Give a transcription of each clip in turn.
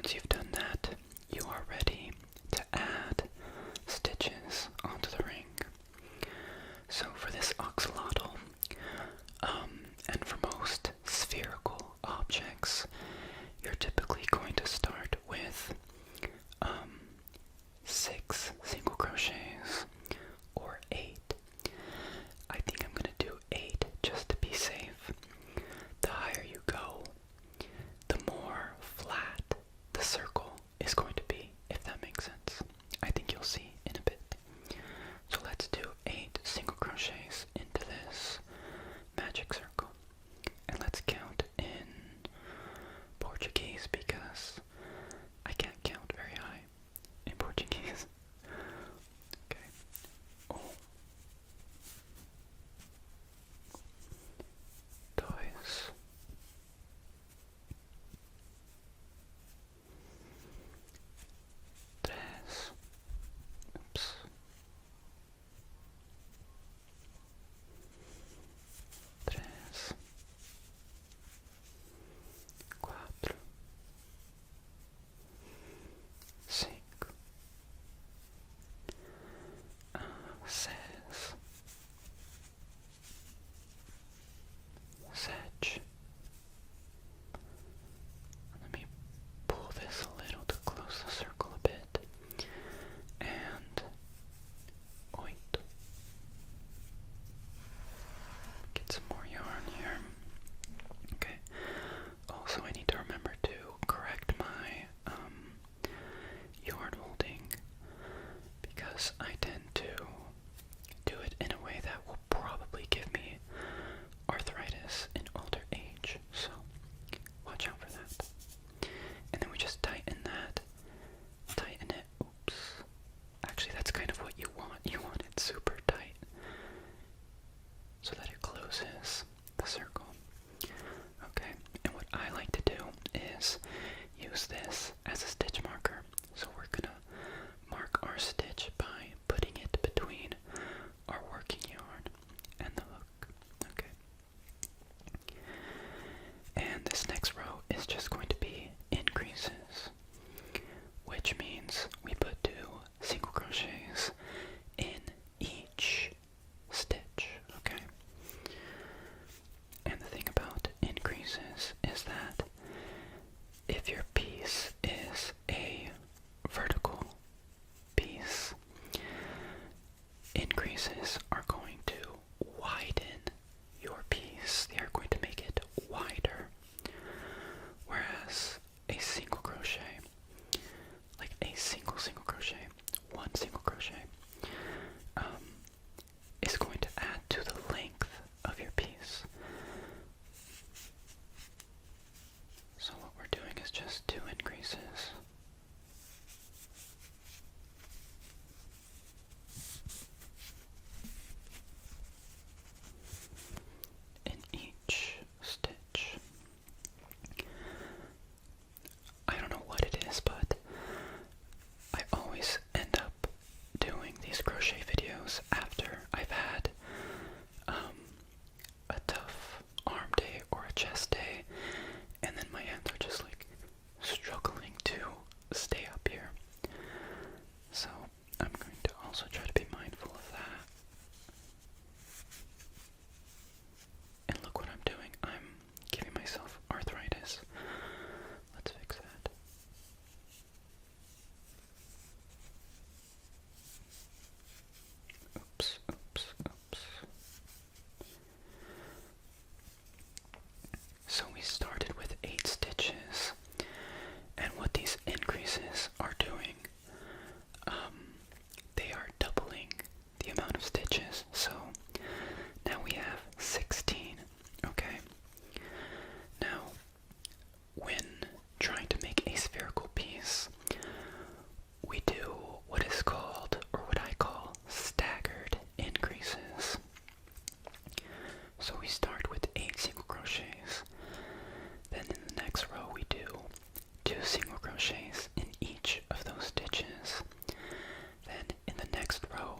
once you've done that, you are ready to add stitches onto the ring. So for this axolotl, and for most spherical objects, you're typically going to start with 6 single crochets or 8. I think I'm going to do 8 just to be safe. The higher you go, the more flat the circle is going to be, if that makes sense. I think you'll see in a bit. So let's do 8 single crochets into this magic circle. And let's count in Portuguese because I can't count very high in Portuguese. Okay. Um, dois, três, oops, três, quatro, cinco, seis, sete. Let me pull this a little to close the circle a bit. And oito. Get some more yarn here. Okay. Also, I need to remember to correct my yarn holding because I tend to do it in a way that will probably give me arthritis in older age. So watch out for that. And then we just tighten that. Tighten it. Oops. Actually, that's kind of what you want. You want it super tight so that it closes the circle. Okay, and what I like to do is use this as a stitch marker. So we're gonna mark our stitch by putting it between our working yarn and the hook. Okay. And this next row is just going to be increases, which means we put 2 single crochets in each stitch, okay? And the thing about increases is that if your piece is a vertical piece, increases are going to widen your piece. They are going to make it wider. Whereas a single crochet, like a single crochet, one single crochet, is going to add to the length of your piece. So what we're doing is just 2 increases. In each stitch. I don't know what it is, but I always end up doing these crochet videos after I've had a tough arm day or a chest day, and then my hands are just like struggling to stay up here. So I'm going to also try to be mindful of that. And look what I'm doing. I'm giving myself arthritis. Let's fix that. Oops, oops, oops. So we started with 8 stitches, and what these increases are doing, they are doubling the amount of stitches. So now we have 16, okay? Now, when trying to make a spherical piece, we do what is called, or what I call, staggered increases. So we start with 8 single crochets. Then in the next row we do 2 single crochets in each of those stitches. Then in the next row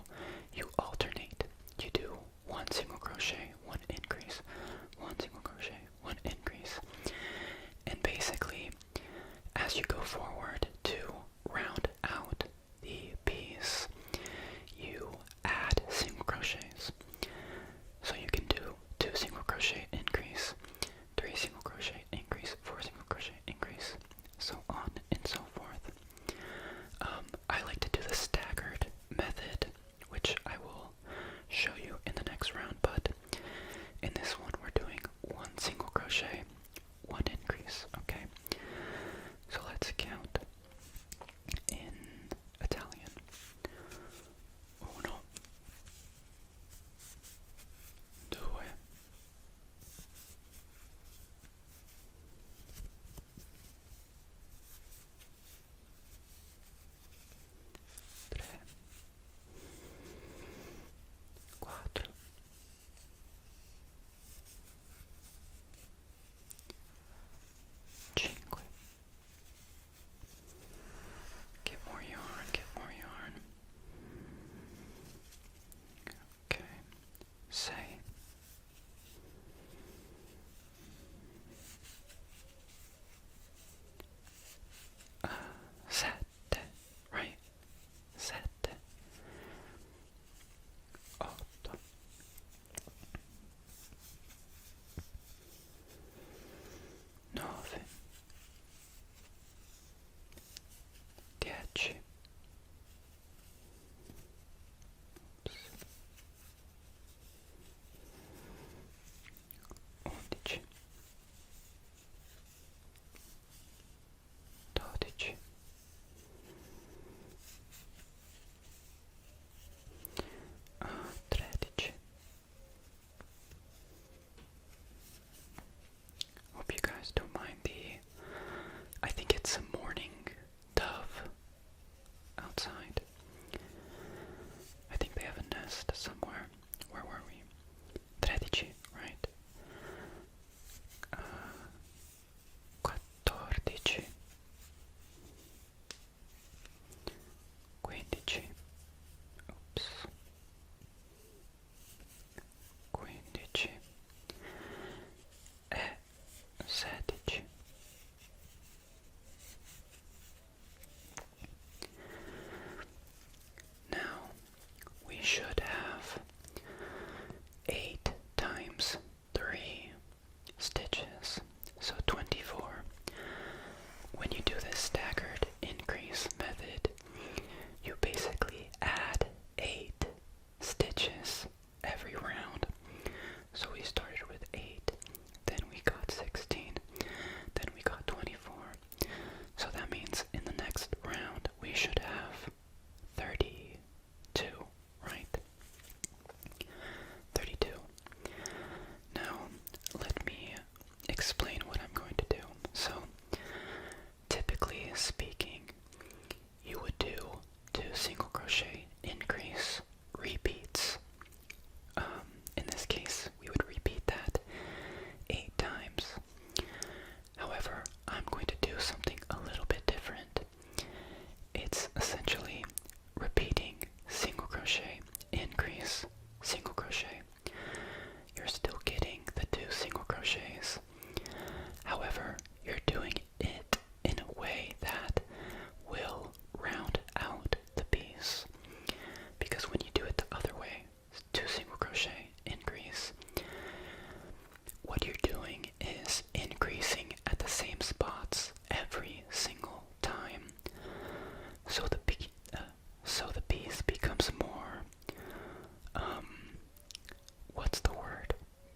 you alternate. You do 1 single crochet, 1 increase, 1 single crochet, 1 increase. And basically, as you go forward, forward to round out the piece, you add single crochets. So you can do 2 single crochet increase, 3 single crochet increase, 4 single crochet increase, so on and so forth. I like to do the staggered method, which I will show you in the next round, but in this one we're doing 1 single crochet, 1 increase, okay? So let's count in Italian. Uno, due, tre, quattro, cinque. Get more yarn, get more yarn. Okay, sei, sette, right? Sette, otto, nove, 10, 11, 12, 13. Hope you guys don't mind I think it's a morning dove outside. I think they have a nest somewhere. Where were we? 13, right? 14, 15, oops, 15 e 16. Now we should have 8 times 3 stitches, so 24. When you do this staggered increase method, you basically add 8 stitches every round. So we started with 8, then we got 16, then we got 24. So that means in the next round we should have 32, right? 32. Now, let me explain what I'm going to do. So, typically speaking, you would do 2 single crochet increase repeats. In this case, we would repeat that 8 times. However, I'm going to do something a little bit different. It's essentially repeating single crochet increase, single crochet. You're still getting the 2 single crochets. However, you're doing it in a way that will round out the piece. Because when you do it the other way, 2 single crochet increase, what you're doing is increasing at the same spots every single time. So the piece becomes more, what's the word?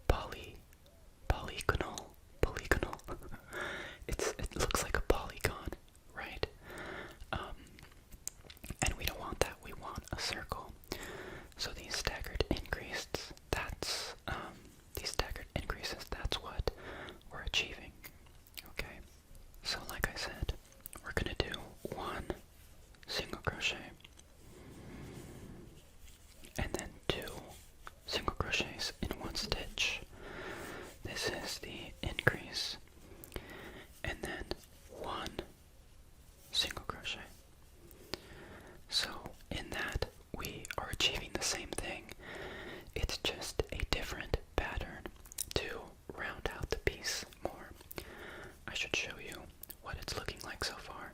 Polygonal. It looks like a polygon, right? And we don't want that. We want a circle. So these staggered increases, that's what we're achieving. Okay. So like I said, we're gonna do 1 single crochet, and then 2 single crochets in 1 stitch. This is the increase, and then 1 single crochet. So in that, we are achieving the same thing. It's just a different pattern to round out the piece more. I should show you what it's looking like so far.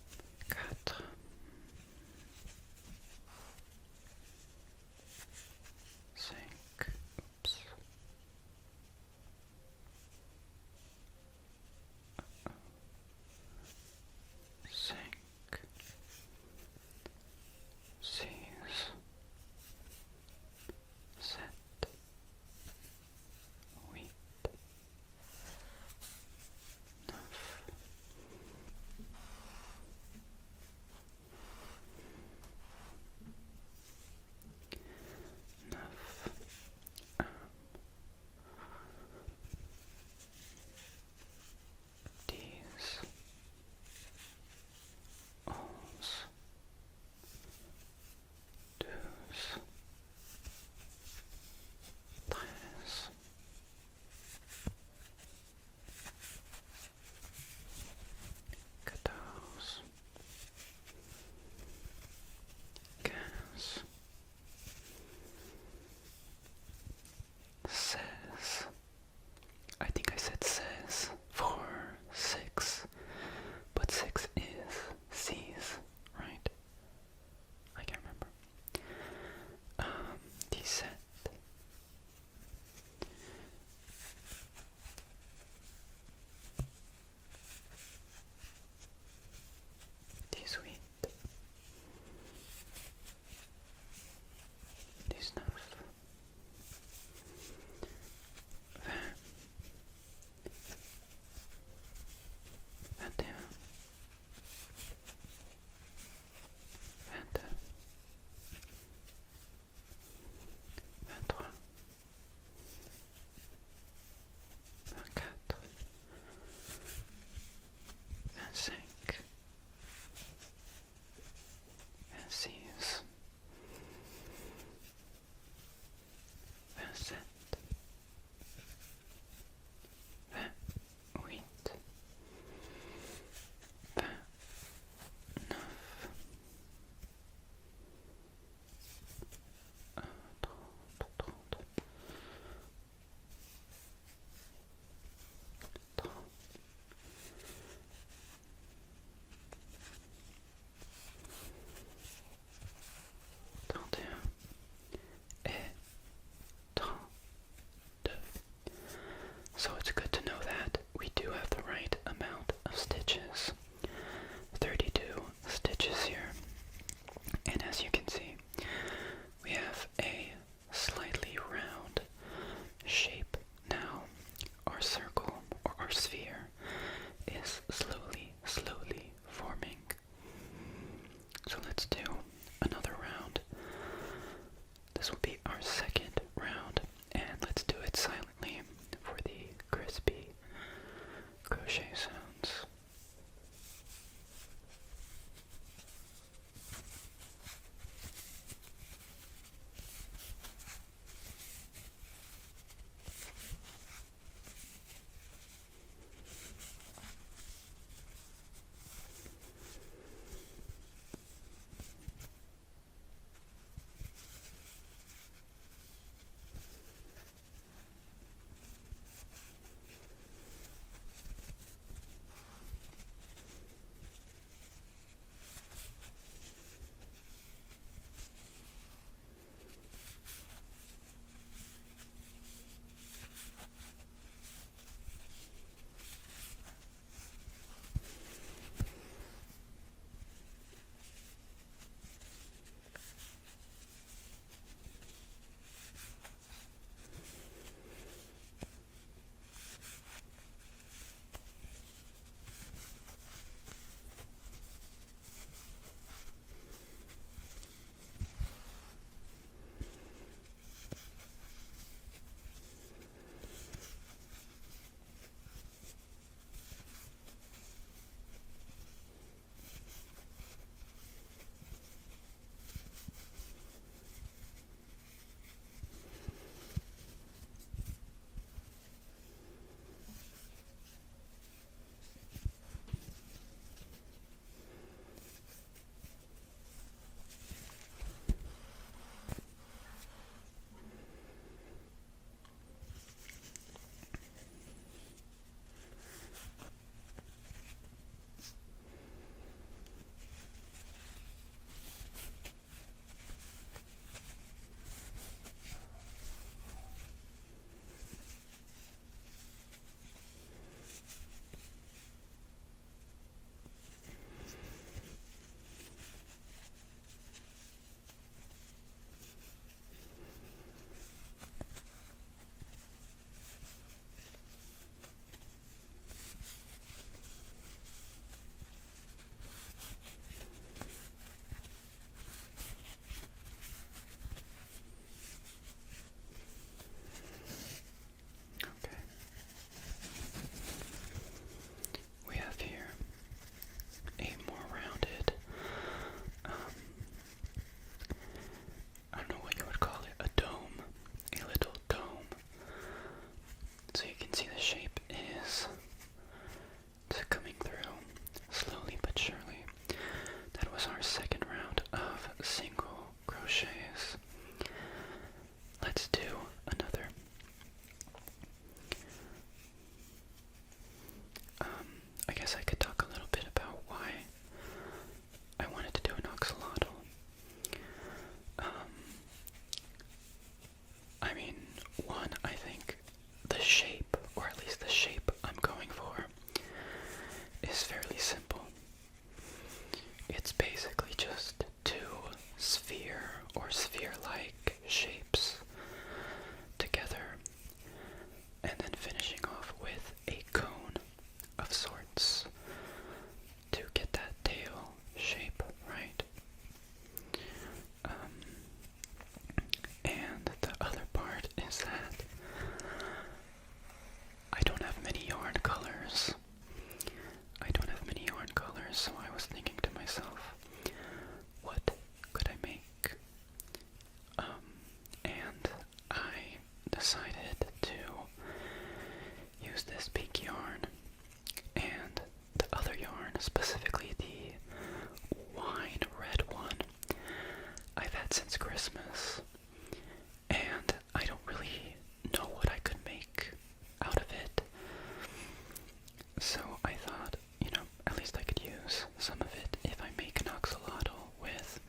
use some of it if I make an axolotl with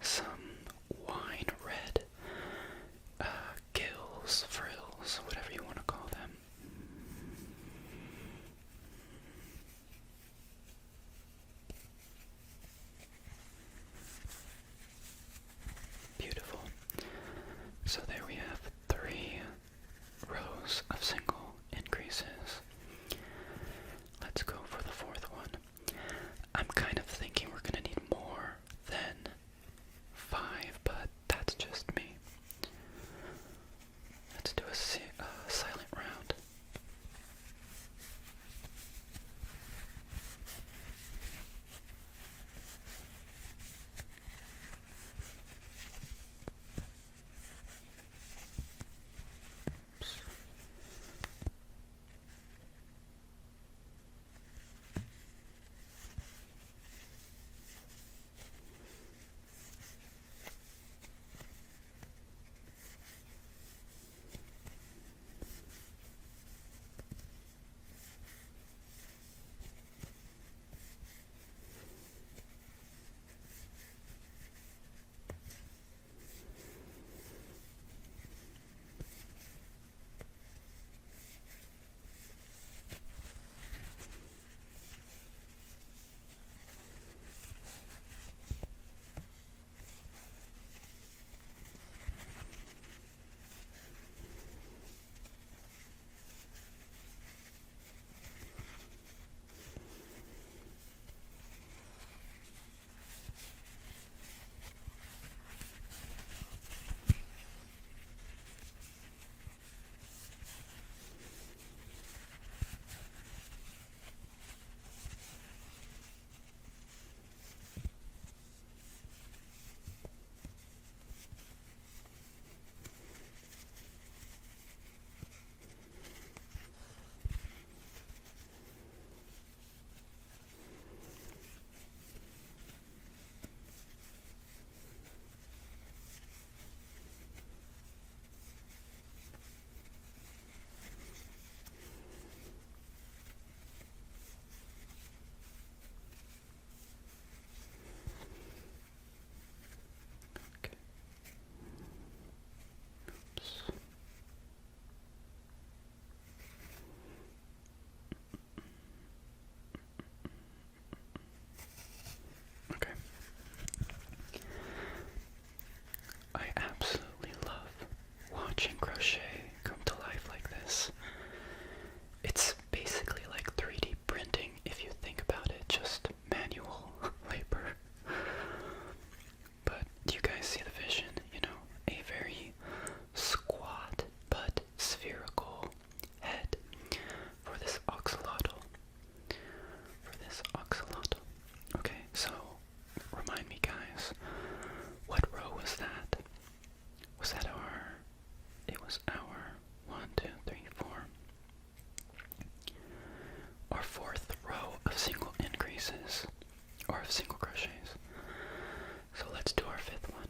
some wine red gills, frills, whatever you want to call them. Beautiful. So there we have 3 rows of single increases. Let's go for the 4th one. I'm kind of thinking we're gonna need more than 5, but that's just me. Let's do a silent round. Crochet come to life like this. It's basically like 3D printing if you think about it, just manual labor. But do you guys see the vision? You know, a very squat but spherical head for this axolotl. Okay, so remind me guys, what row was that? Was that it was our 1, 2, 3, 4, our 4th row of single increases, or of single crochets. So let's do our 5th one.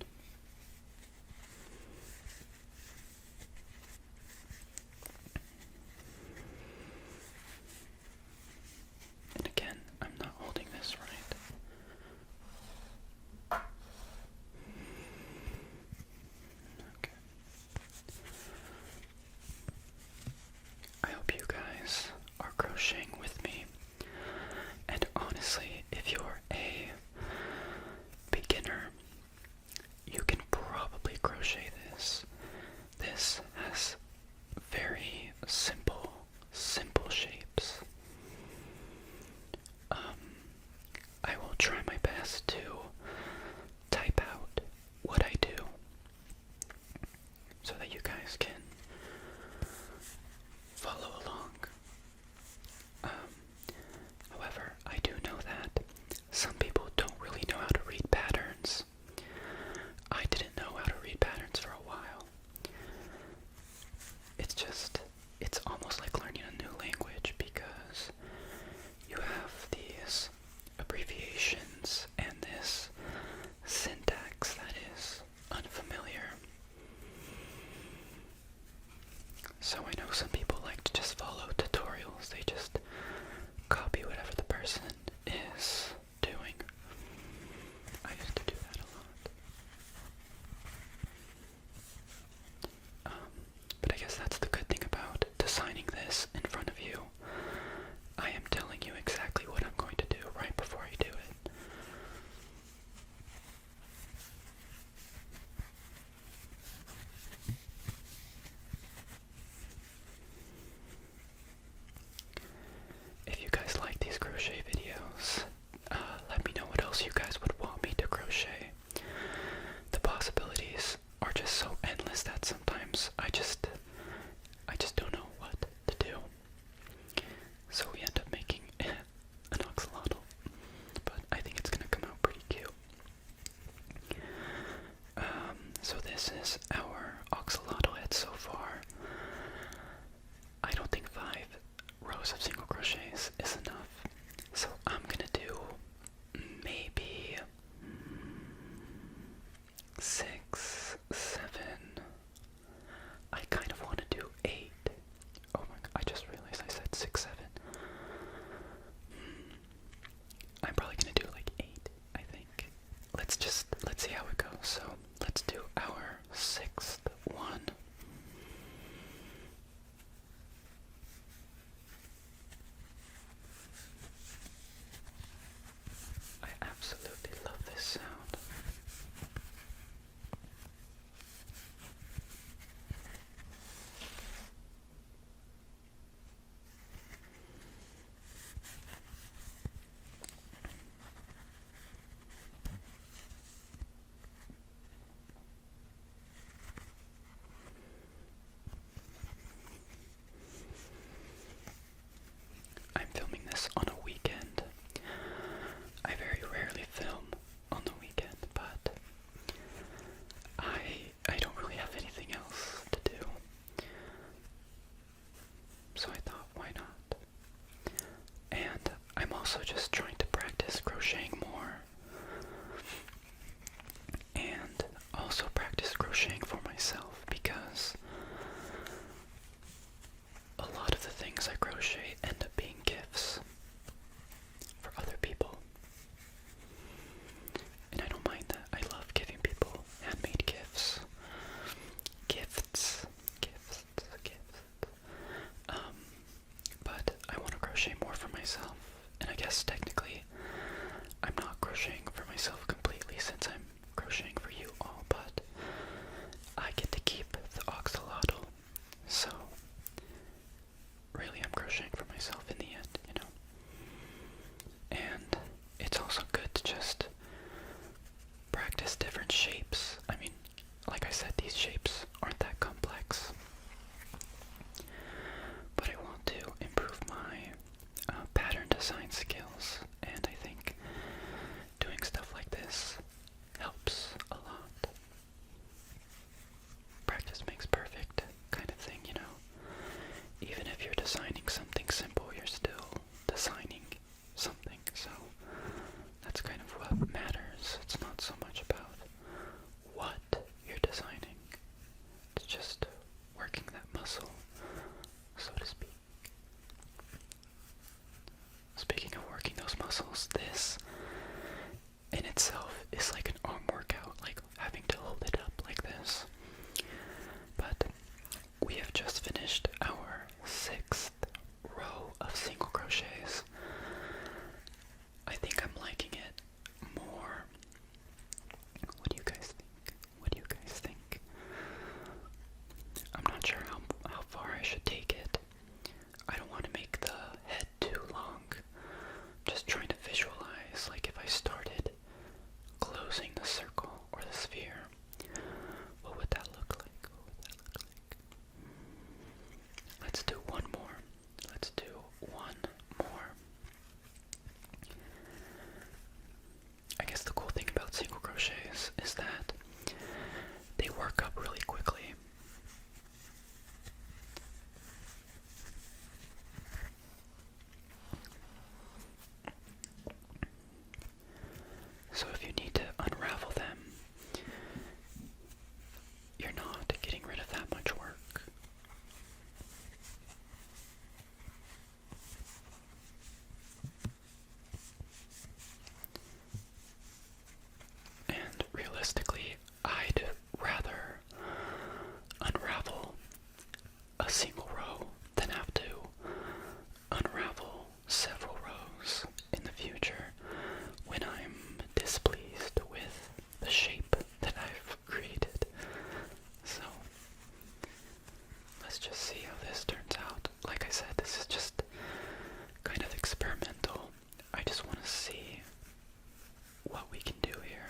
And again, I'm not holding this right. I hope you guys are crocheting with me, and honestly, if you're a beginner, you can probably crochet this. This has very simple shapes. I will try my best to type out what I do so that you guys can follow along. However, I do know that some people don't really know how to read patterns. I didn't know how to read patterns for a while. It's almost like learning a new language because you have these abbreviations and this syntax that is unfamiliar. So I know some people like to just follow tutorials. They just copy whatever the person is this is our axolotl head so far. I don't think 5 rows of single crochets is enough, so I'm gonna do maybe 6, 7. I kind of want to do 8. Oh my god, I just realized I said 6, 7. I'm probably gonna do like 8, I think. Let's see how it goes. So let's do our 6th one. I absolutely love this sound. I'm filming this on a weekend. I very rarely film on the weekend, but I don't really have anything else to do. So I thought, why not? And I'm also just trying to practice crocheting more. And also practice crocheting for myself, because a lot of the things I crochet end up being gifts for other people. And I don't mind that. I love giving people handmade gifts. Gifts. But I want to crochet more for myself. And I guess technically I'm not crocheting for myself completely since I'm crocheting for you all, but I get to keep the axolotl. So really I'm crocheting for myself in the end, you know. And it's also good to just practice different shapes. I mean, like I said, these shapes aren't that complex. But I want to improve my pattern design skills, and I think doing stuff like this helps a lot. Practice makes perfect kind of thing, you know. Even if you're designing something simple, you're still designing something, so that's kind of what matters. It's not so much about what you're designing, it's just working that muscle, so to speak. Speaking of working those muscles, this in itself is like an arm workout, like having to hold it up like this. But we have just finished our 6th row of single crochets. I think I'm liking it more. What do you guys think? I'm not sure how far I should take it. I don't want to make the head too long. Just trying to visualize, like if I started closing the circle or the sphere, what would that look like? Let's do one more. I guess the cool thing about single crochets is that they work up really quickly. So if you need to unravel them, you're not getting rid of that much work. And realistically, I'd rather unravel a single row than have to unravel several rows in the future when I'm displeased with the shape that I've created. So let's just see how this turns out. Like I said, this is just kind of experimental. I just want to see what we can do here.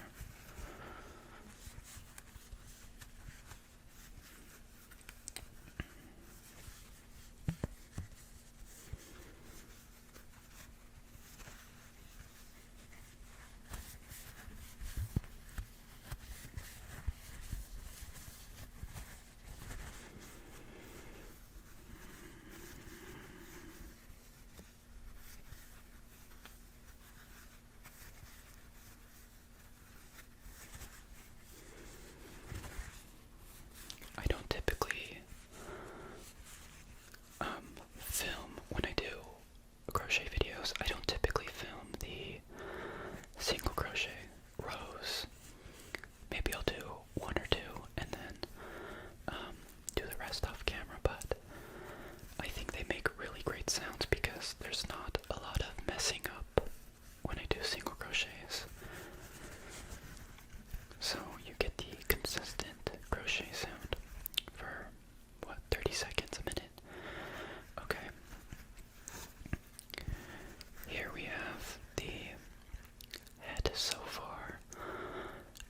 so far,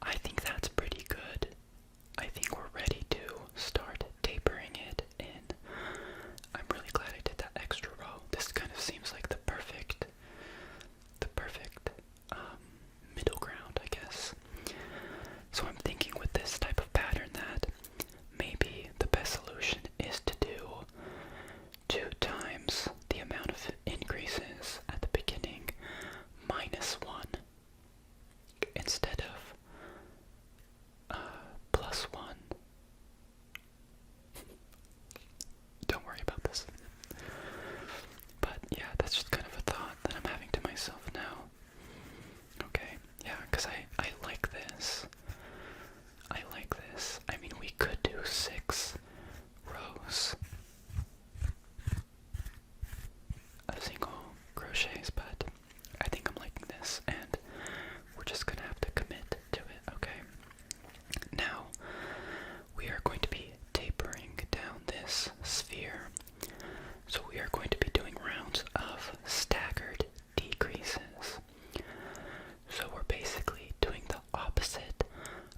I think that's pretty good. I think we're ready to start tapering it in. I'm really glad I did that extra row. This kind of seems like the perfect middle ground, I guess. So I'm thinking with this type of pattern that maybe the best solution is to do 2 times the amount of increases at the beginning minus 1 instead of plus 1. Don't worry about this. But yeah, that's just kind of a thought that I'm having to myself now. Okay, yeah, because I like this. I like this. I mean, we could do 6 rows of single crochets, but I think I'm liking this, and we're just gonna have to commit to it, okay? Now, we are going to be tapering down this sphere, so we are going to be doing rounds of staggered decreases. So we're basically doing the opposite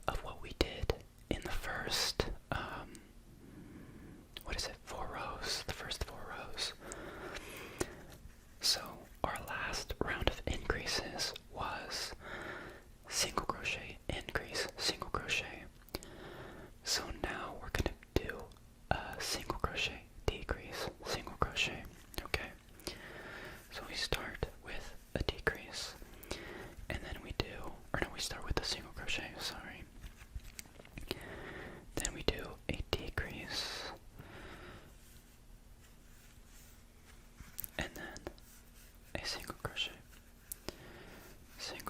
of what we did in the first, 4 rows, the first 4 rows. So our last round of increases was single crochet, increase, single crochet. So now we're gonna do a single crochet, decrease, single crochet, okay? So we start with a decrease, and then we start with a single crochet, sorry. Then we do a decrease, and then a single crochet,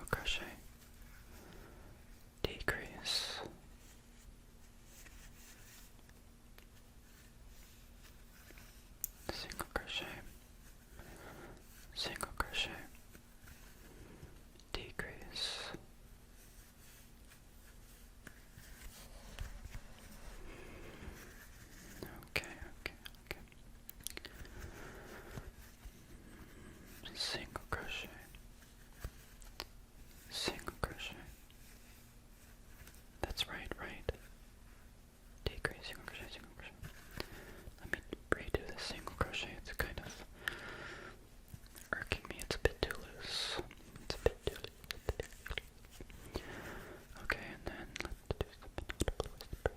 decrease, single crochet, decrease, okay, single crochet, that's right, decrease, single crochet, let me redo the single crochet, it's kind of irking me, it's a bit too loose, okay, and then let's do something break.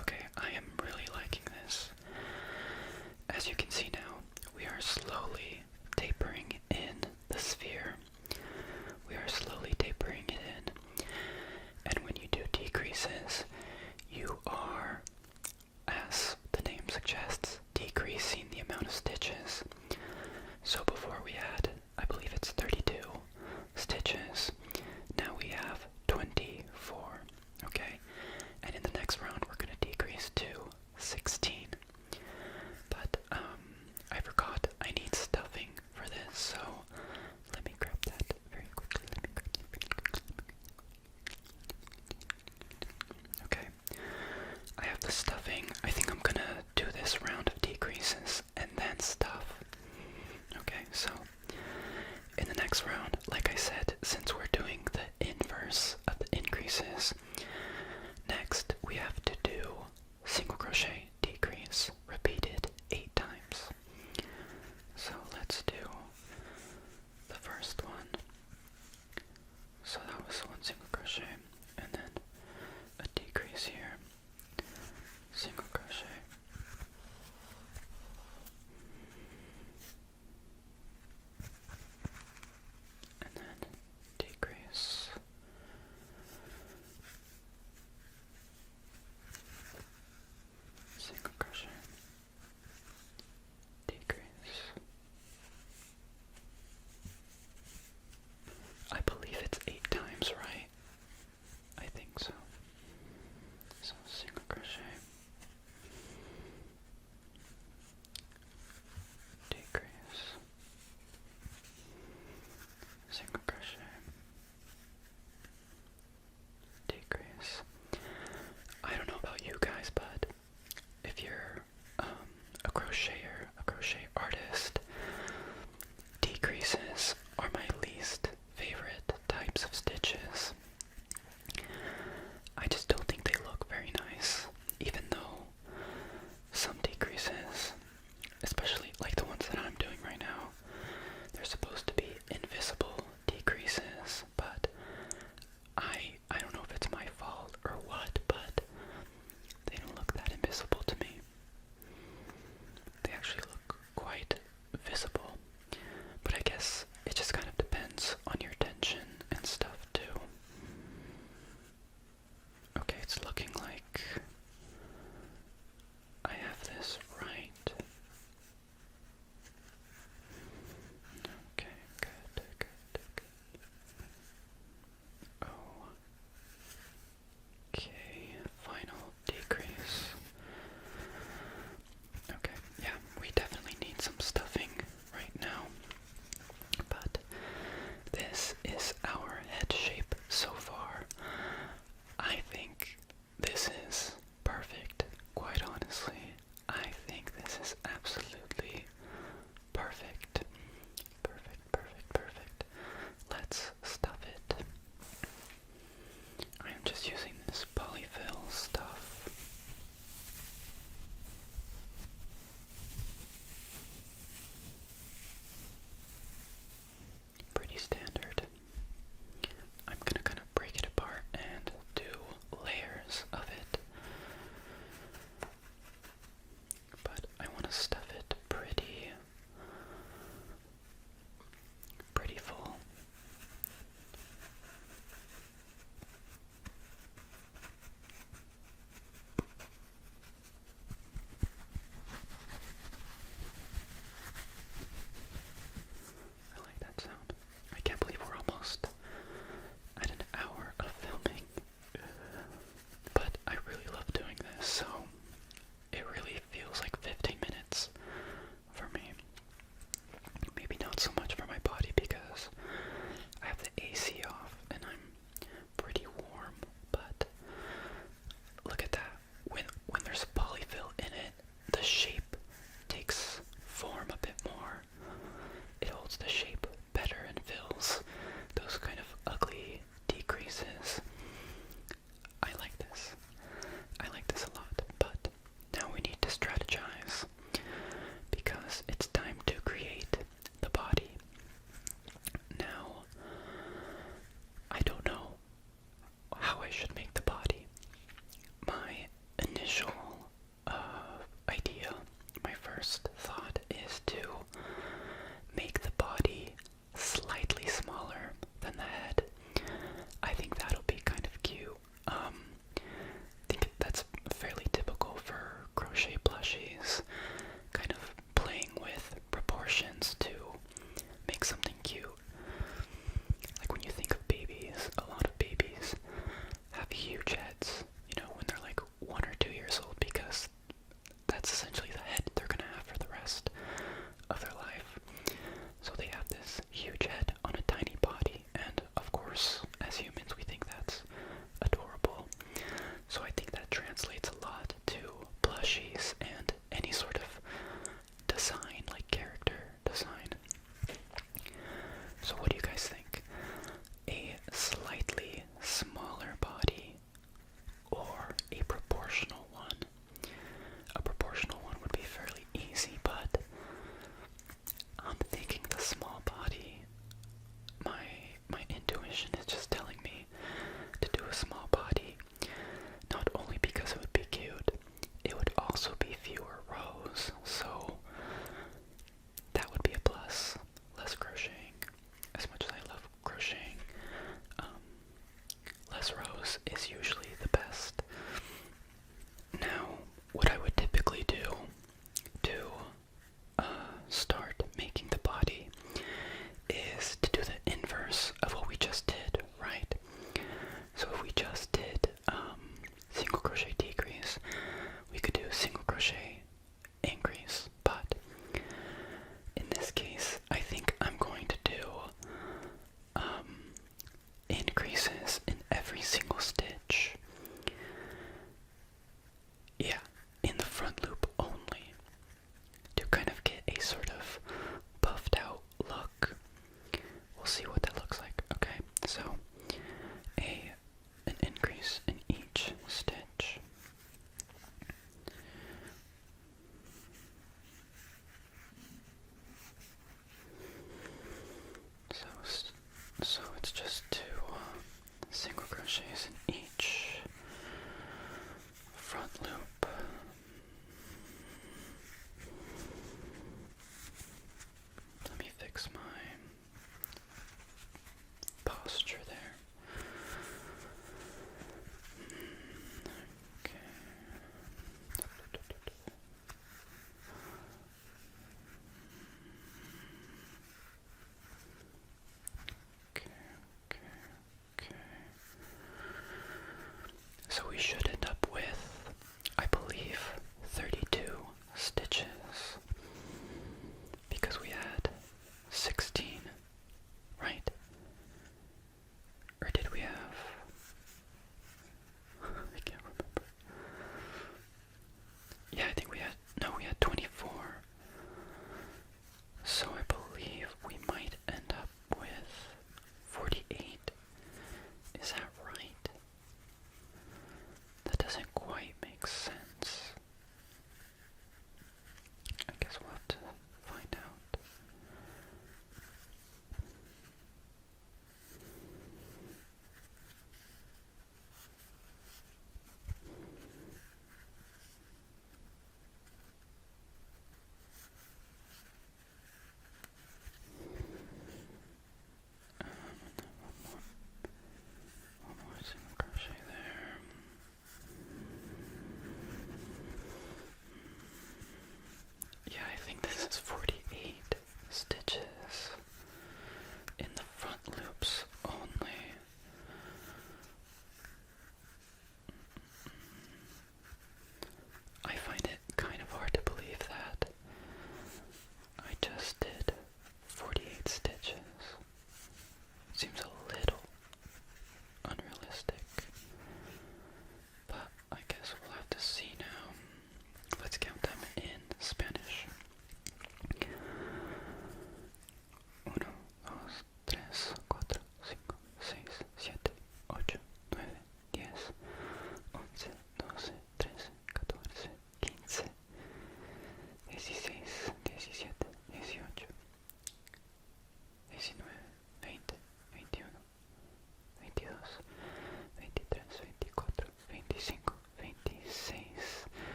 Okay, I am really liking this. As you can see now, we are slowly tapering in the sphere. We are slowly tapering it in. And when you do decreases, you are, as the name suggests, decreasing the amount of stitches. So before we had, I believe it's 32 stitches. Now we have 24, okay? And in the next round, we're going to decrease to 16. But I forgot I need stuff just using this polyfill stuff. Pretty standard. I'm gonna kind of break it apart and do layers of it. But I want to stuff it pretty full. I like that sound. I can't believe we're almost at an hour of filming. But I really love doing this, so it really feels like 15 minutes for me. Maybe not so much for my body because I have the AC off and I'm pretty warm, but look at that. When there's polyfill in it, the shape takes form a bit more. It holds the shape better and fills those kind of ugly decreases. I like this. I like this a lot, but now we need to strategize because it's time to create the body. Now, I don't know how I should make the body. My initial idea, my first thought is to make the body slightly smaller than the head. I think that'll be kind of cute. I think that's fairly typical for crochet plushies, kind of playing with proportions to make something cute. Like when you think of babies, a lot of babies have huge heads, when they're like 1 or 2 years old, because that's essentially the head they're gonna have for the rest of their life. So they have this huge head on a tiny body, and of course, as humans, we think that's adorable. So I think that translates a lot to plushies and any sort of design, like character design.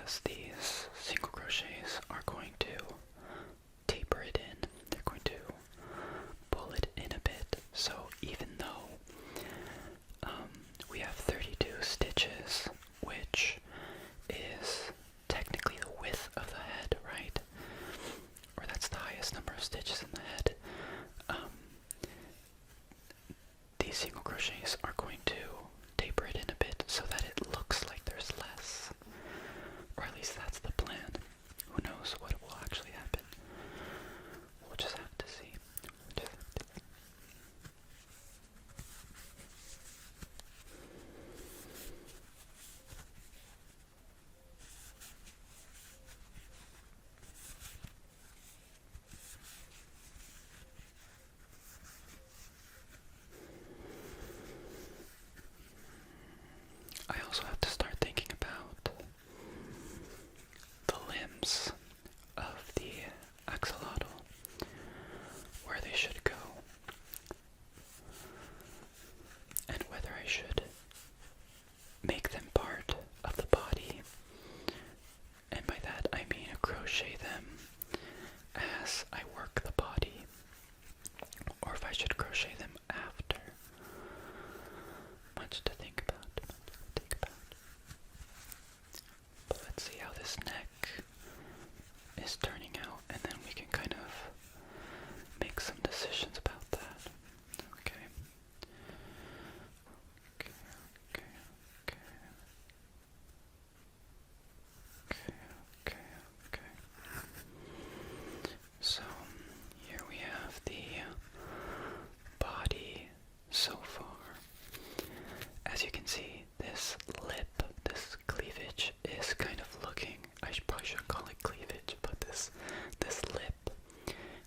because these single crochets are going to taper it in. They're going to pull it in a bit. So even though we have 32 stitches, which is technically the width of the head, right? Or that's the highest number of stitches in the head. These single crochets are going to taper it in a bit so that it looks like there's less. Or at least that's the plan. Who knows what will actually happen? We'll just have to see. I also have to start thinking about the limbs of the axolotl, where they should go, and whether I should make them part of the body, and by that I mean crochet them as I work the body, or if I should crochet them after. Much to think about. But let's see how this neck is turning out, and then we can kind of make some decisions about that. Okay. So here we have the body so far. As you can see, this lip, this cleavage is kind of looking, probably shouldn't call it cleavage, but this lip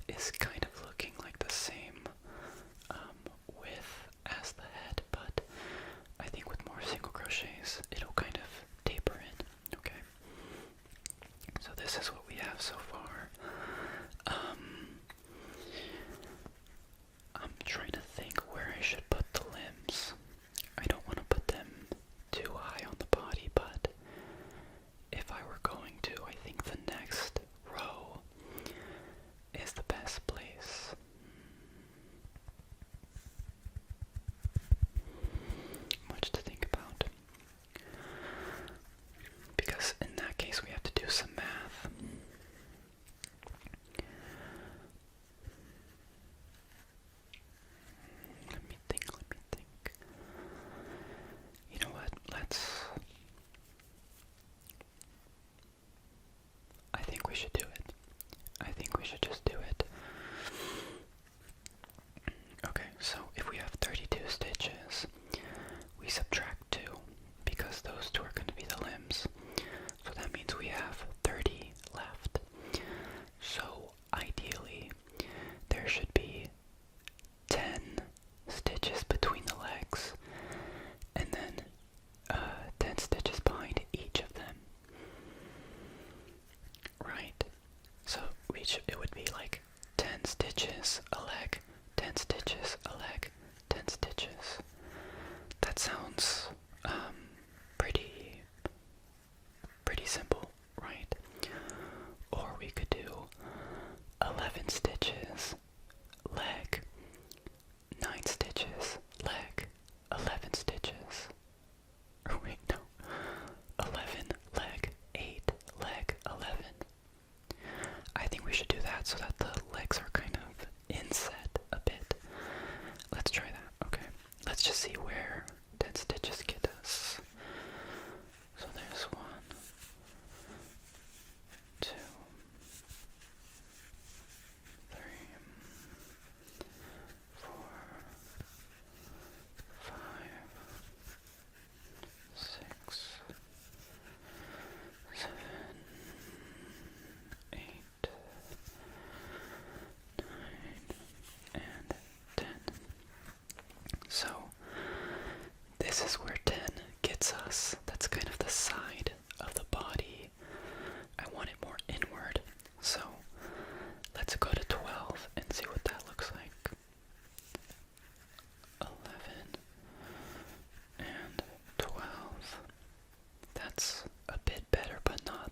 is kind of looking like the same width as the head, but I think with more single crochets, it'll kind of taper in, okay? So this is what we have so far. I'm trying to think where I should put the limbs. I don't want to put them too high on the body, but if I were going to, I think the next row is the best place. Much to think about. Because in that case we have to do some math. Let me think. You know what? I think we should do it. I think we should just do it. Okay, so if we have 32 stitches, we subtract 2, because those 2 are going to be the limbs. So that means we have 30 left. So ideally, there should be 10 stitches between the legs, and then 10 stitches behind each of them. Right? So it would be like 10 stitches a leg, 10 stitches a leg, 10 stitches. That sounds pretty simple, right? Or we could do 11 stitches leg, 9 stitches leg, 11 stitches. Or wait, no. 11 leg, 8 leg, 11. I think we should do that so that the legs are kind of inset a bit. Let's try that, okay? Let's just see where 10 stitches get us. So there's 1, 2, 3, 4, 5, 6, 7, 8, 9, and 10. So this is where 10 gets us. That's kind of the side of the body. I want it more inward. So let's go to 12 and see what that looks like. 11 and 12. That's a bit better, but not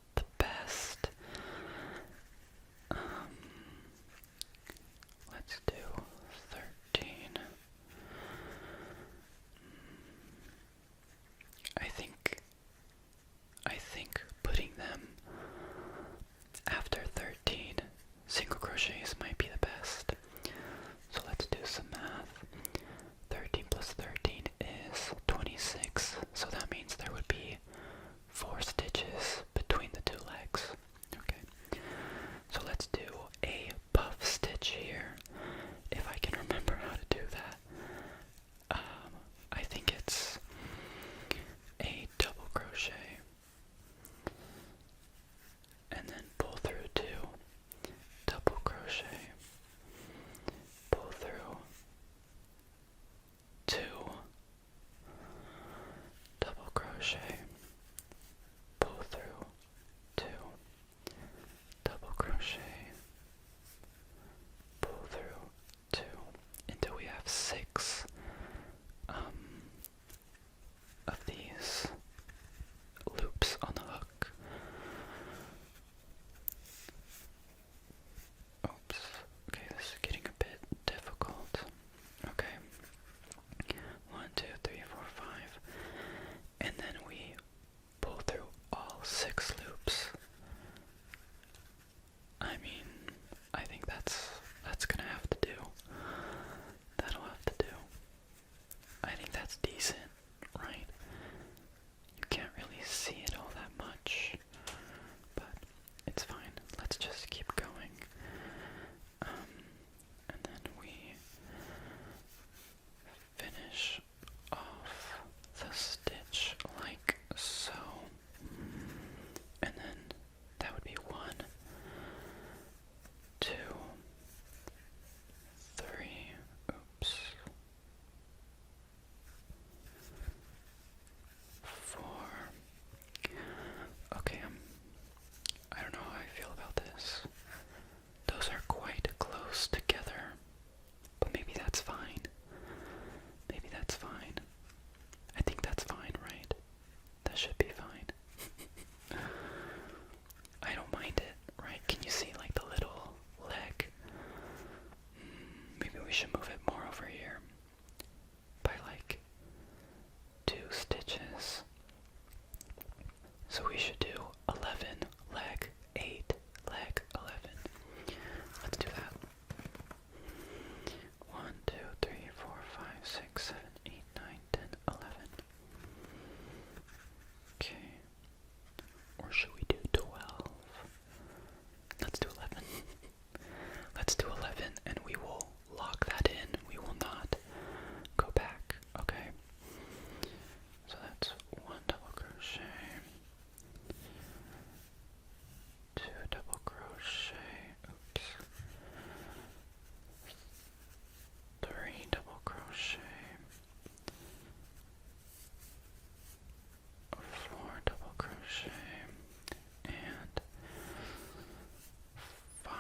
crochet, pull through 2, double crochet, pull through 2, until we have 6 of these loops on the hook. Oops. Okay, this is getting a bit difficult. Okay. 1, 2, 3, 4, 5. And then we pull through all 6 loops. I mean, I think that's gonna have to do. That'll have to do. I think that's decent, right? You can't really see it all that much, but it's fine. Let's just keep going. And then we finish off the stitch like so. And then that would be 1, 2, 3, oops, 4. Okay, I don't know how I feel about this. Those are quite close together, but maybe that's fine. Maybe that's fine. I think that's fine, right? That should be fine. I don't mind it, right? Can you see like the little leg? Maybe we should move it more over here by like 2 stitches. So we should do 11 leg, 8 leg, 11. Let's do that. 1, 2, 3, 4, 5, 6, 7, 8, 9, 10, 11. Okay. Or should we do 12? Let's do 11. Let's do 11 and we will lock that in. We will not go back, okay? So that's 1 double crochet, 2 double crochet, oops, 3 double crochet, 4 double crochet, and 5.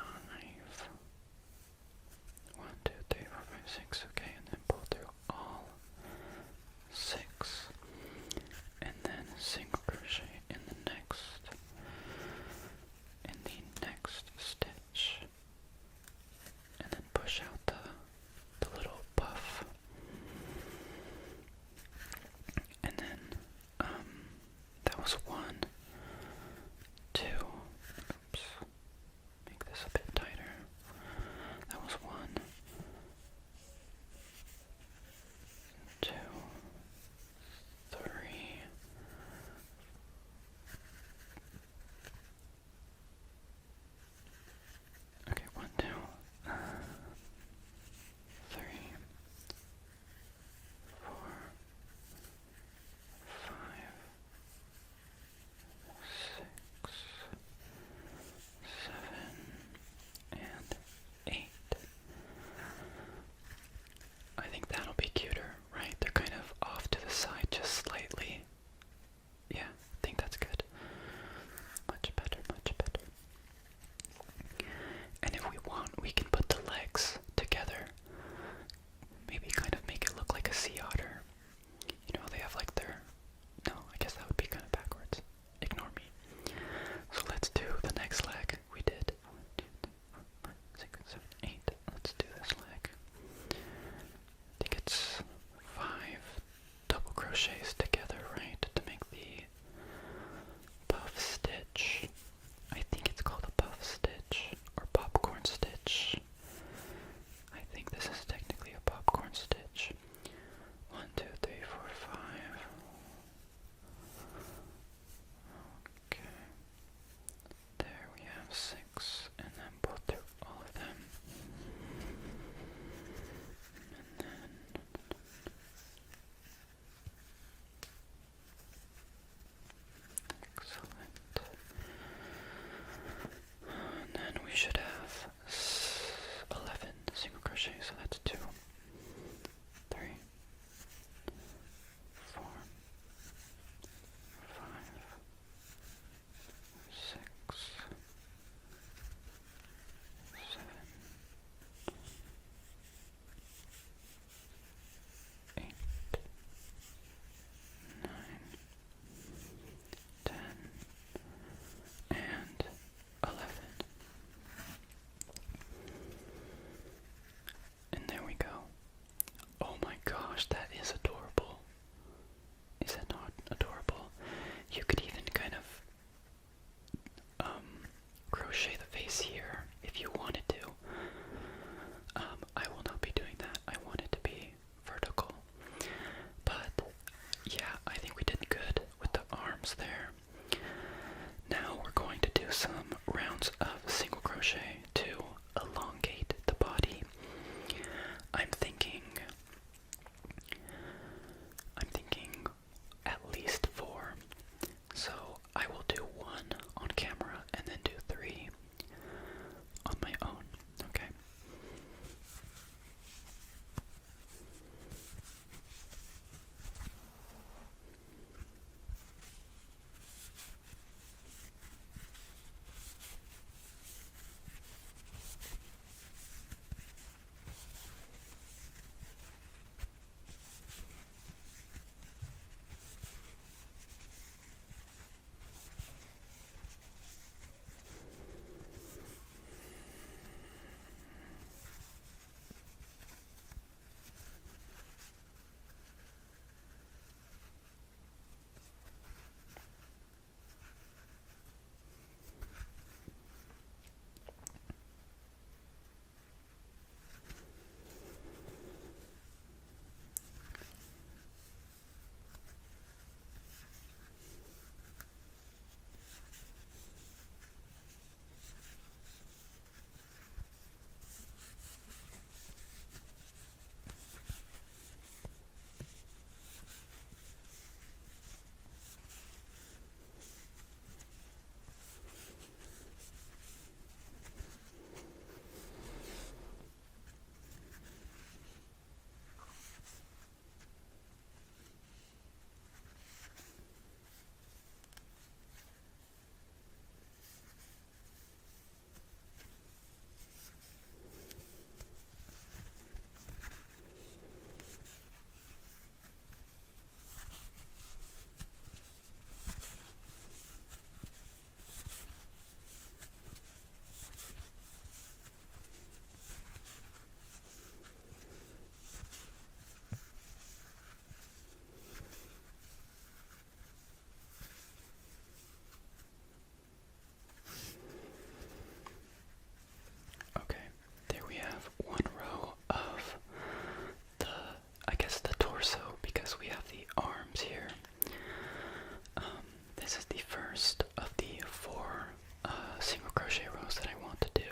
1, 2, 3, 4, 5, 6, okay, and then pull through all 6, and then single crochet in the next stitch, and then push out the little puff, and then that was 1, 2, oops, make this a bit tighter. That was 1, 2, 3, okay, 1, 2, 3, 4, 5, crochet to elongate the body. I'm thinking at least 4. So I will do 1 on camera and then do 3 on my own, okay? Okay, there we have 1 row of the torso, because we have the arms here. This is the first of the 4 single crochet rows that I want to do.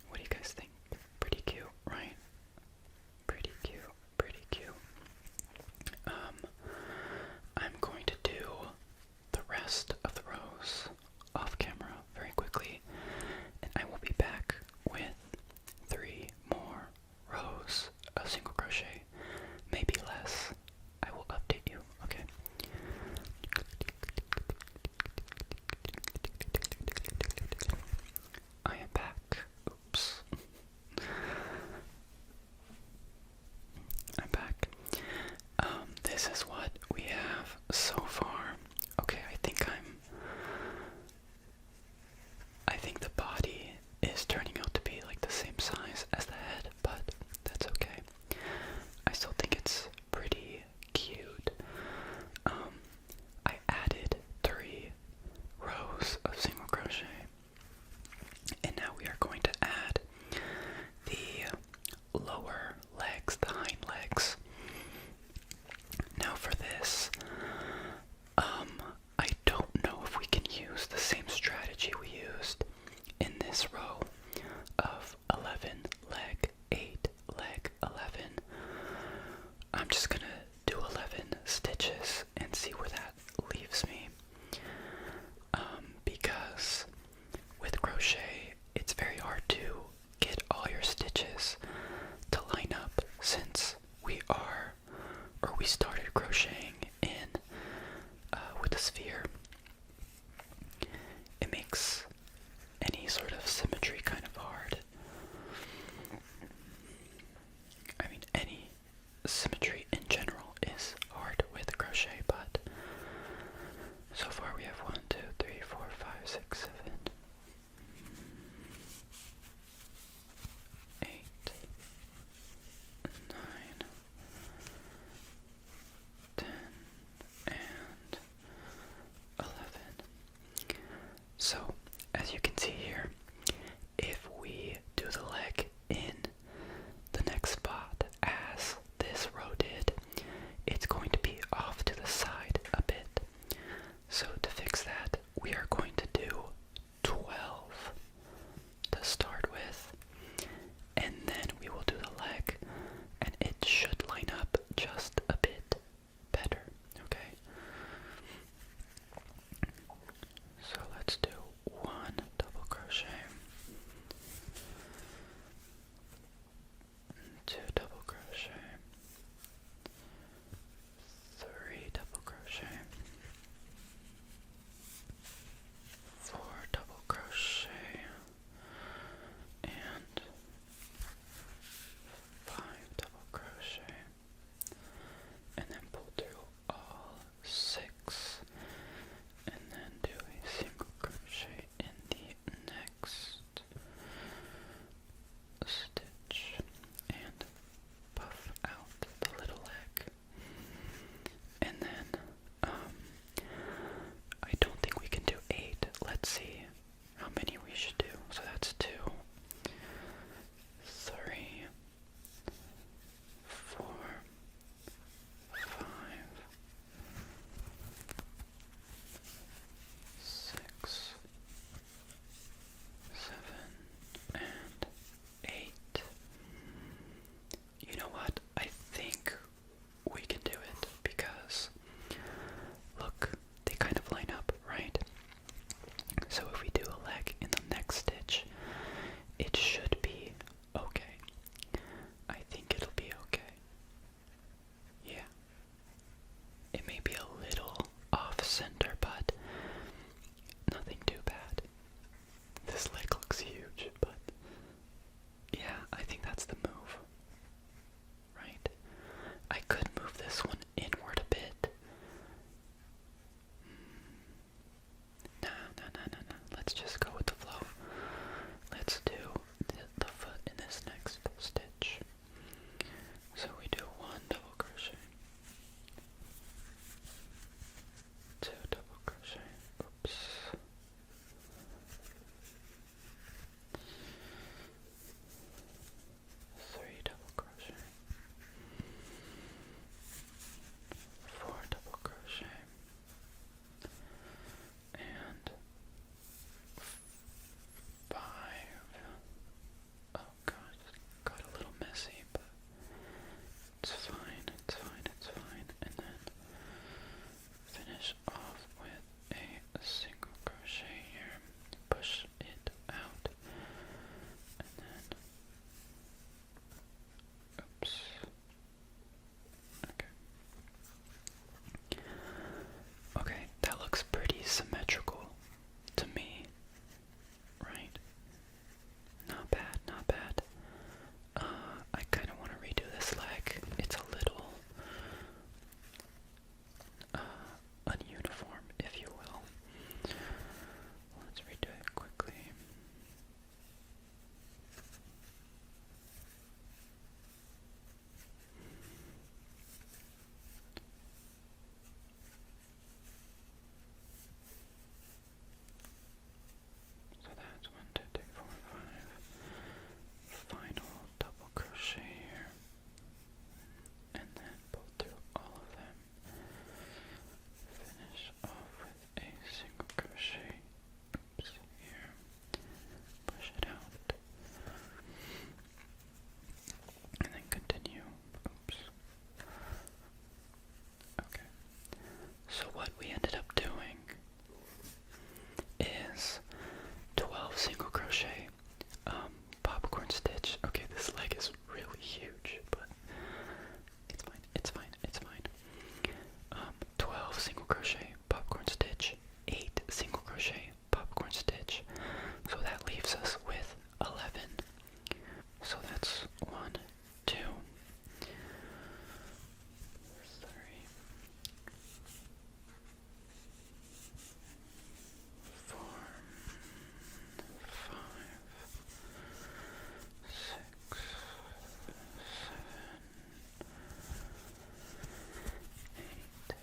What do you guys think? Pretty cute, right? Pretty cute, pretty cute. I'm going to do the rest of the rows off camera very quickly, and I will be back with 3 more rows of single crochet, maybe less. I will update you, okay? I am back. Oops. I'm back. This is what we have so far. Okay, I think the body is turning out to be like the same size as the head, but that's okay. I still think it's pretty cute. I added 3 rows of single crochet, and now we are going to add the lower legs, the hind legs. Now for this, I don't know if we can use the same strategy we used in this row of 11 leg, 8 leg, 11. I'm just gonna do 11 stitches and see where that leaves me. Because with crochet, it's very hard to get all your stitches to line up, since we started crocheting in with a sphere. It makes any sort of symmetry kind of hard. I mean, any symmetry in general is hard with crochet, but so far we have 1, 2, 3, 4, 5, 6, 7, 8, 9, 10, and crochet popcorn stitch, 8 single crochet popcorn stitch. So that leaves us with 11. So that's 1, 2, 3, 4, 5, 6, 7, 8,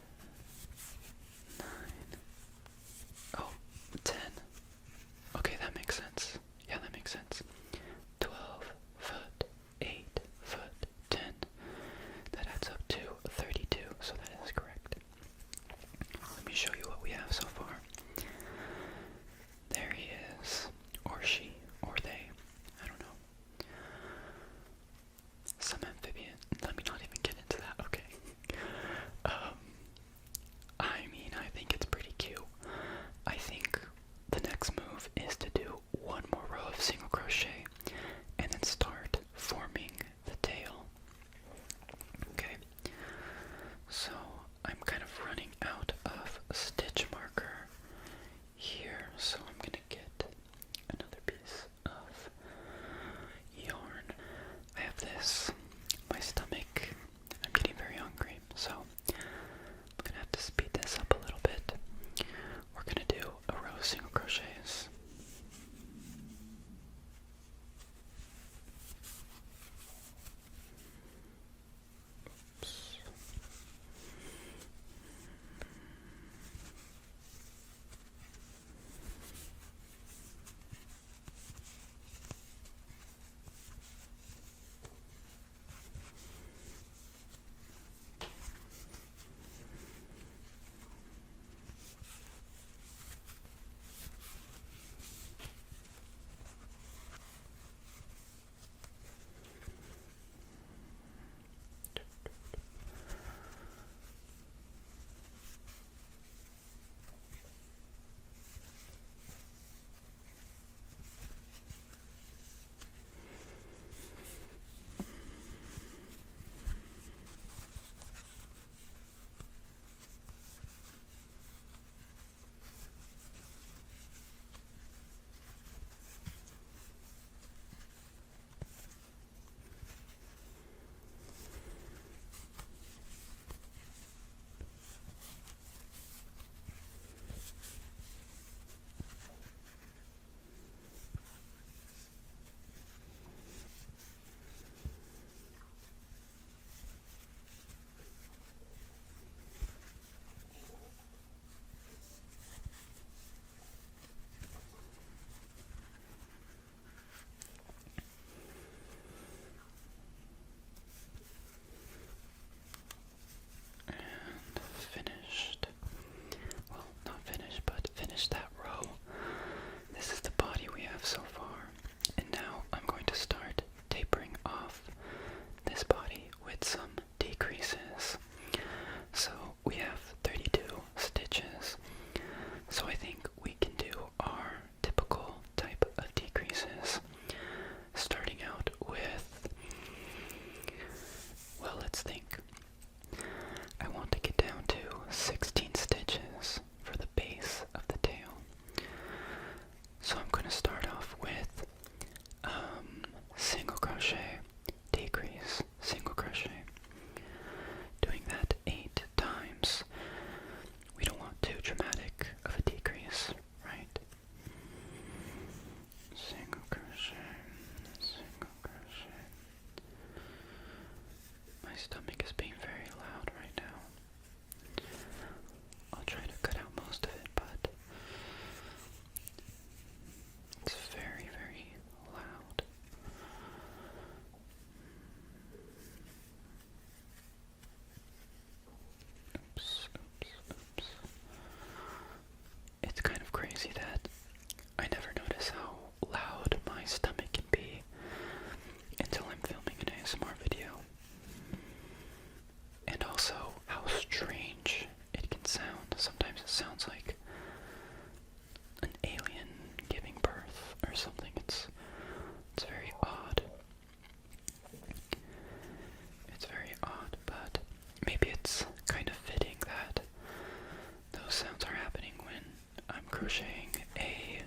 crocheting a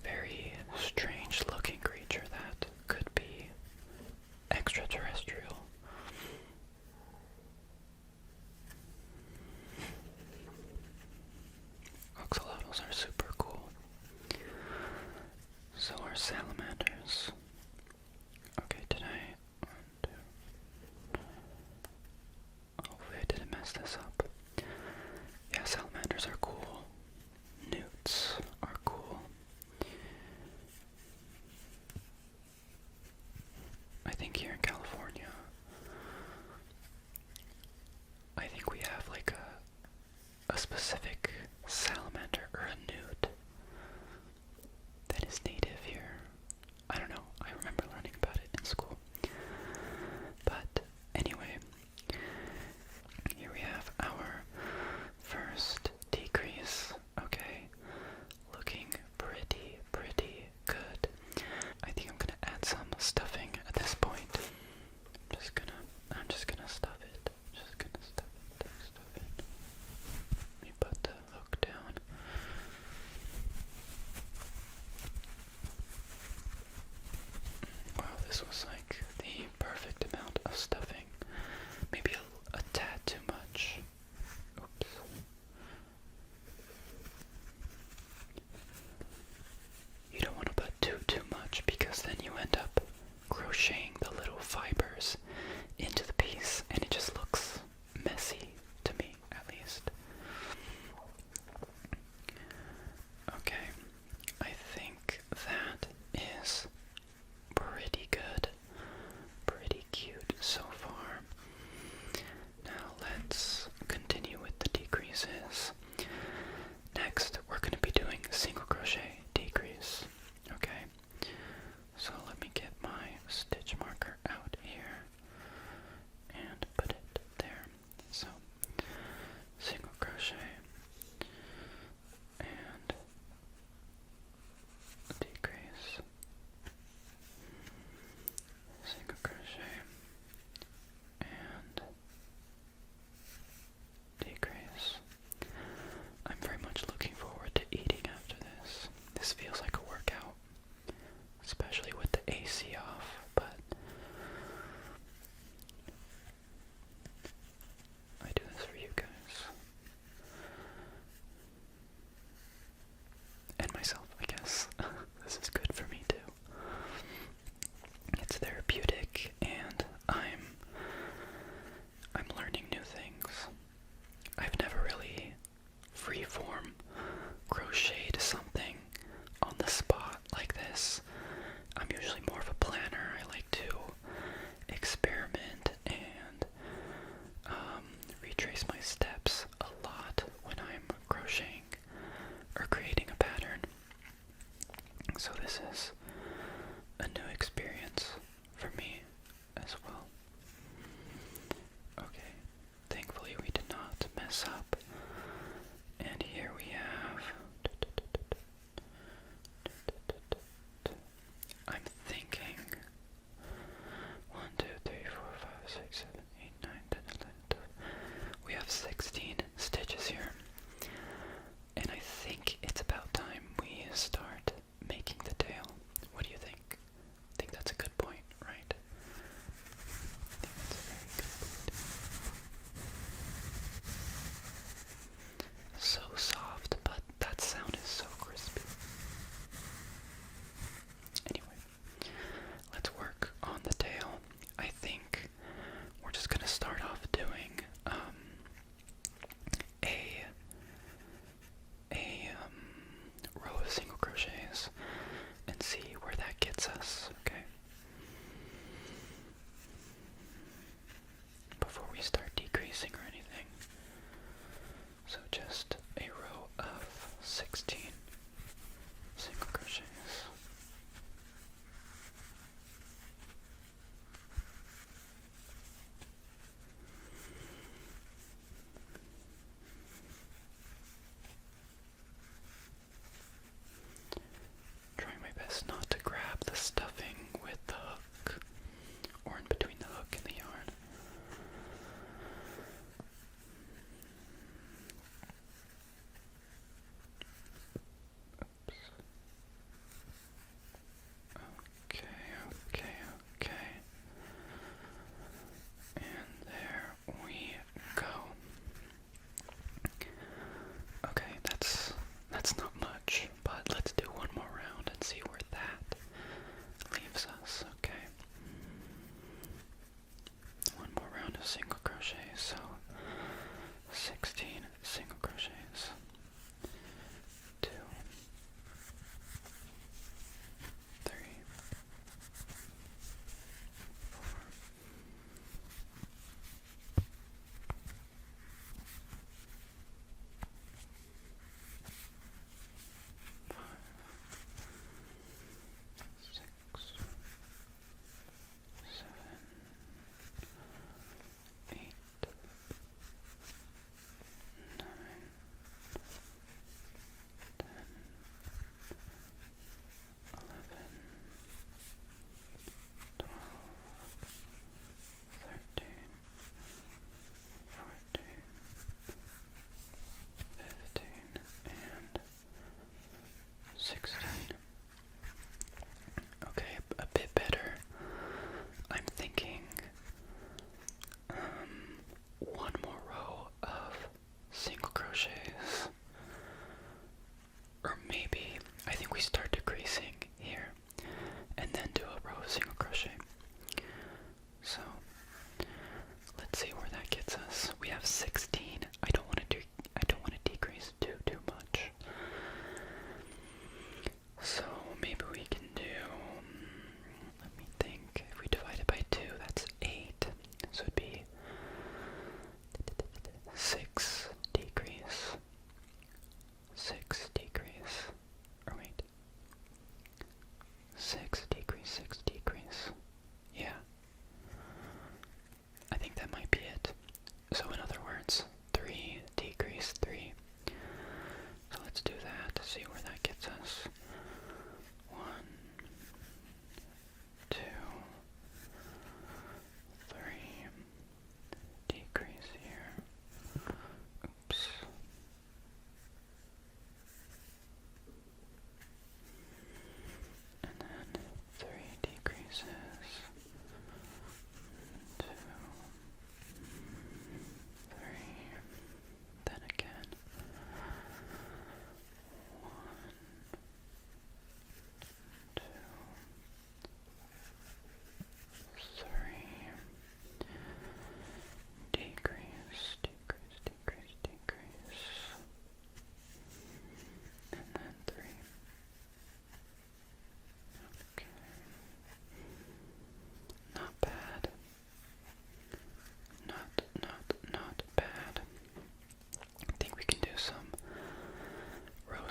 very strange looking creature that could be extraterrestrial. Axolotls are super cool. So are salamanders. Okay, did I? Hopefully I didn't mess this up. Yeah, salamanders are cool. Newts are cool. I think here in California, I think we have like a specific salamander or a newt that is native here. I don't know, I remember learning about it in school. But anyway, here we have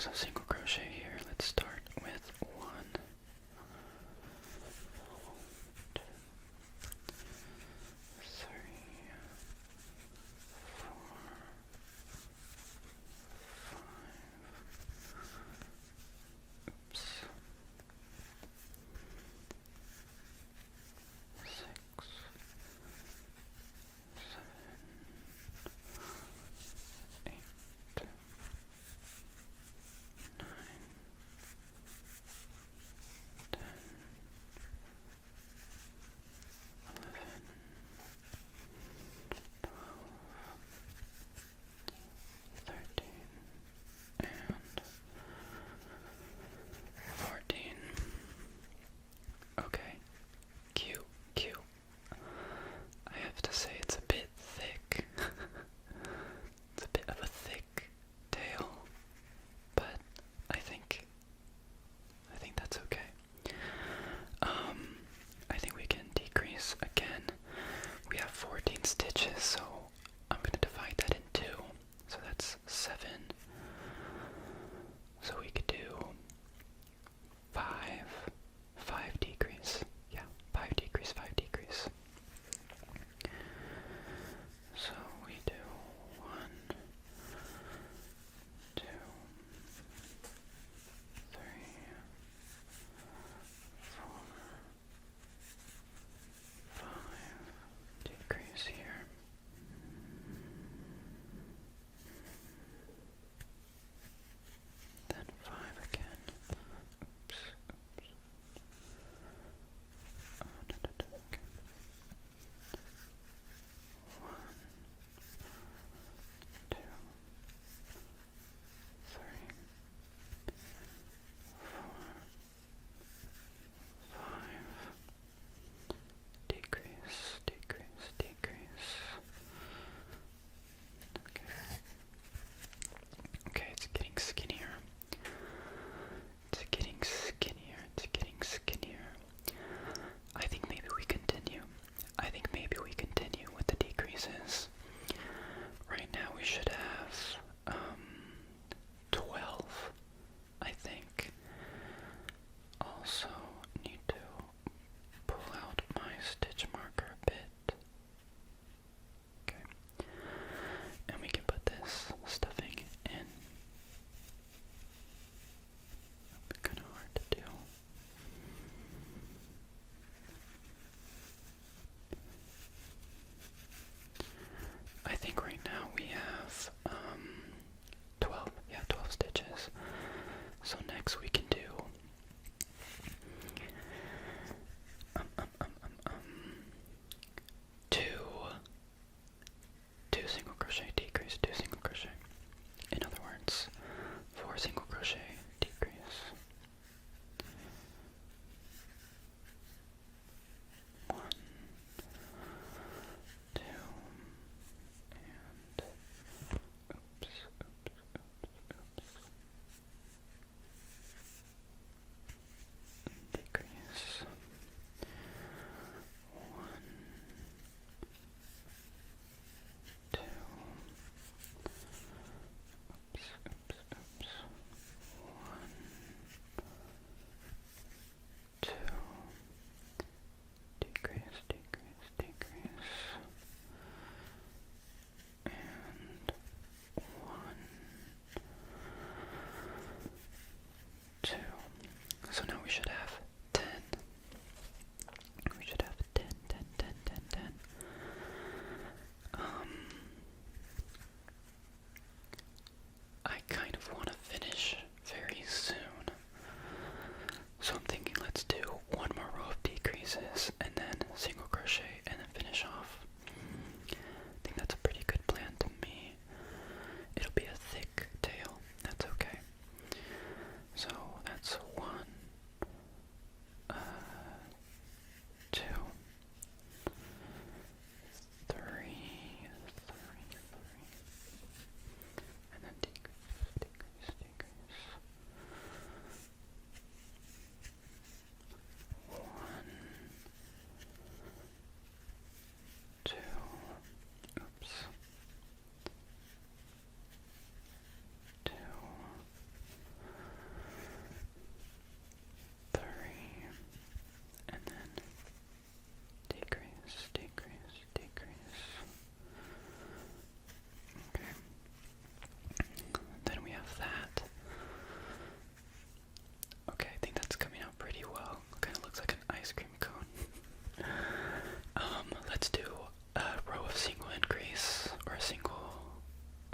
So single crochet here. Let's start with 1, 2, 3, 4, 5, oops, 6, 7, 8, 9,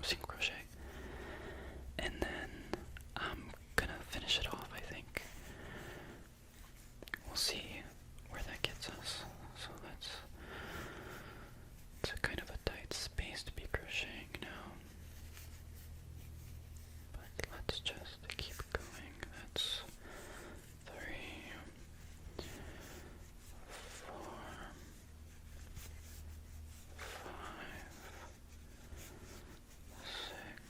single crochet, and then I'm gonna finish it off. I think we'll see where that gets us. So it's a kind of a tight space to be crocheting now, but let's just keep going. That's 3, 4, 5, 6,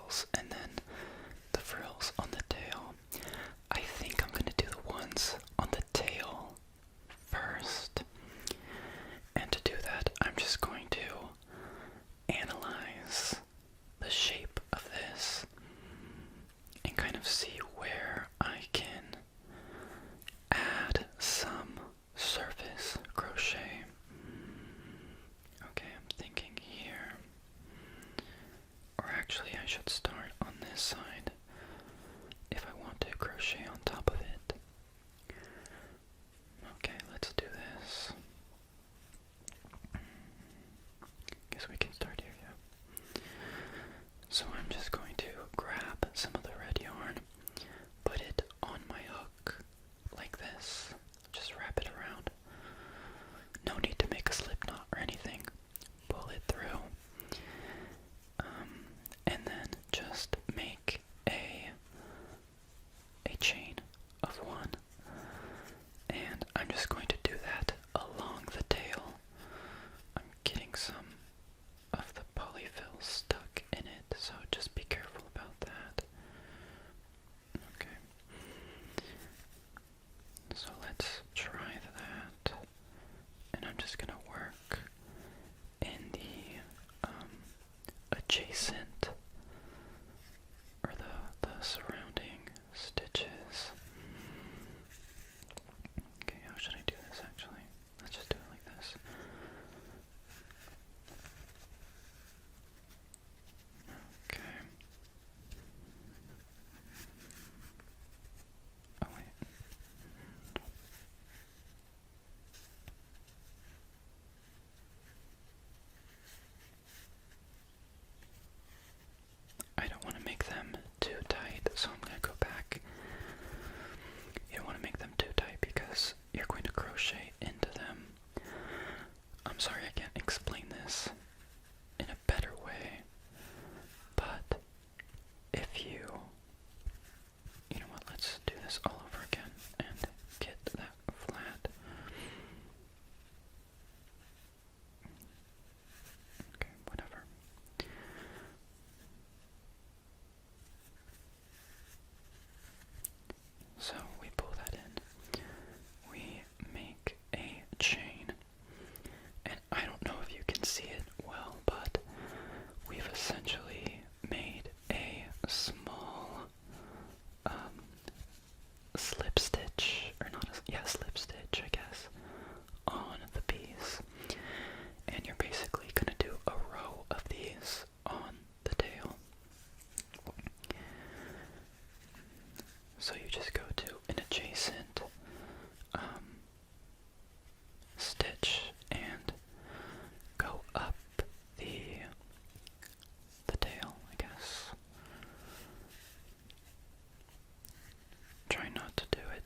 frills and then the frills on the tail. I think I'm gonna do the ones on the tail first. And to do that, I'm just going to analyze the shape of this and kind of see where I can add some surface crochet. Okay, I'm thinking here. Or actually, I should start on this side if I want to crochet on top of it. Okay, let's do this. Guess we can start here, yeah. So I'm just going to grab some of the red yarn, put it on my hook like this, just wrap it around. No need to make a slip knot or anything. Pull it through, and then just make a chain of one. And I'm just going to do that along the tail. I'm getting some of the polyfill stuck in it, so just be careful about that. Okay. So let's try that. And I'm just gonna work in the adjacent or the surrounding stitches. Okay, how should I do this actually? Let's just do it like this. Okay. Oh wait. I don't want to make them too tight, so I'm going to go back. You don't want to make them too tight because you're going to crochet into them. I'm sorry I can't explain this in a better way, but if you know what, let's do this all over again and get that flat. Okay, whatever. So we pull that in, we make a chain, and I don't know if you can see it well, but we've essentially made a small slip stitch, or not a, yeah, slip stitch, I guess, on the piece. And you're basically gonna do a row of these on the tail. So you just go to an adjacent stitch and go up the tail, I guess. Try not to do it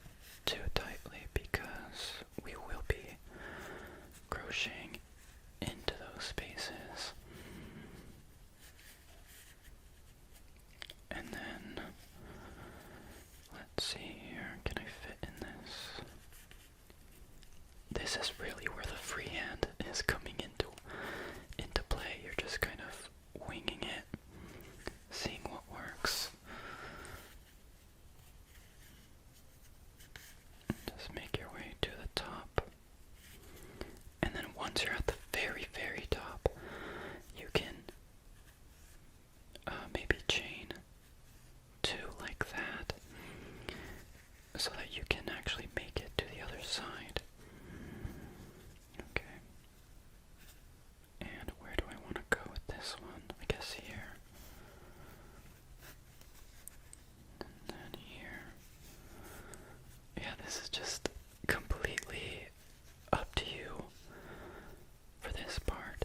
too tightly because we will be crocheting into those spaces. And then, let's see here, can I fit in this? This is really where the freehand is coming into play. You're just kind of winging it, seeing what works. Just make your way to the top. And then once you're at the very, very top, you can maybe chain two like that, so that you can actually make it to the other side. Okay. And where do I want to go with this one? I guess here. And then here. Yeah, this is just completely up to you for this part.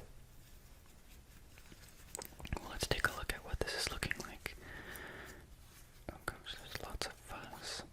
Well, let's take a look at what this is looking like. Oh gosh, there's lots of fuzz.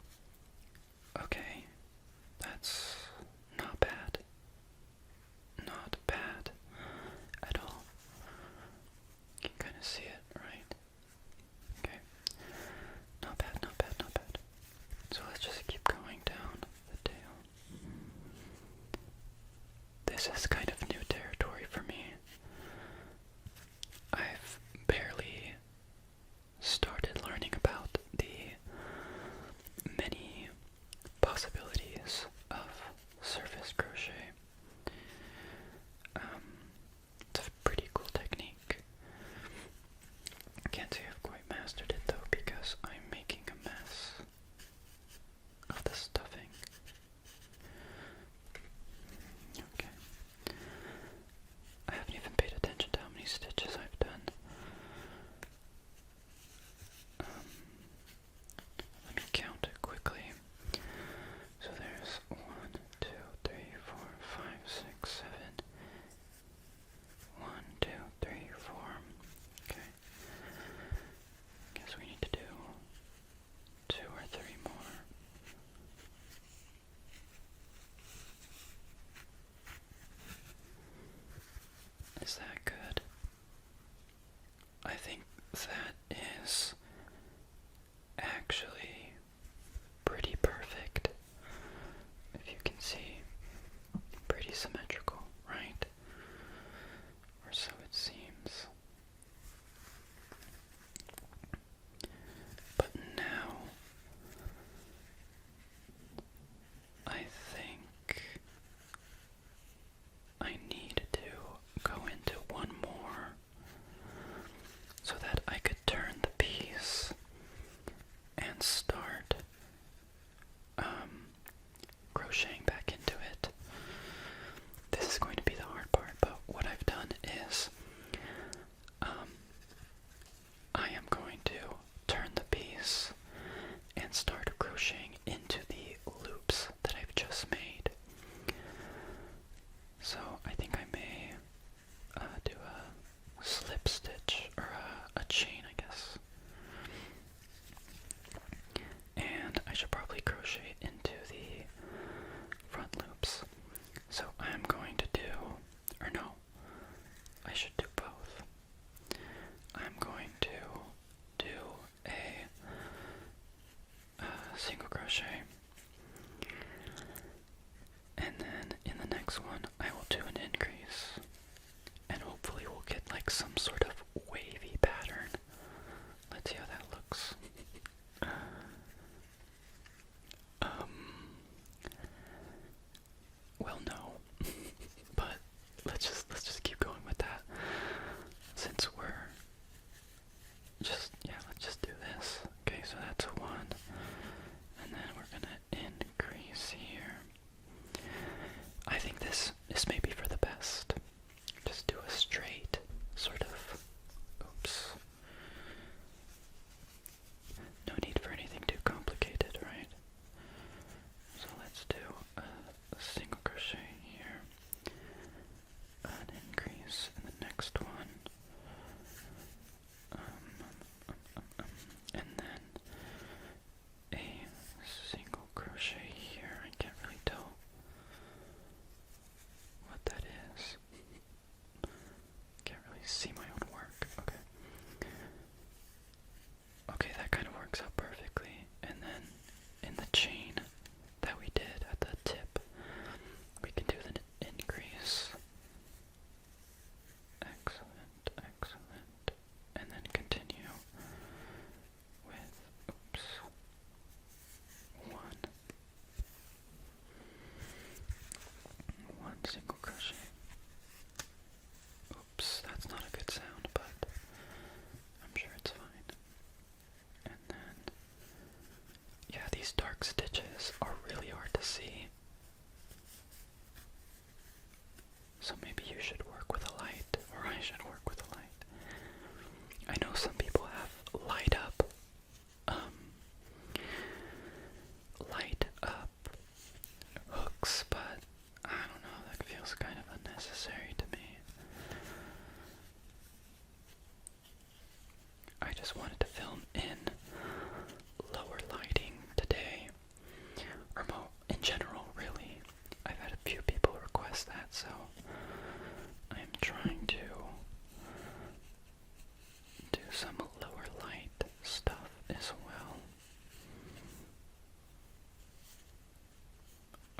some lower light stuff as well.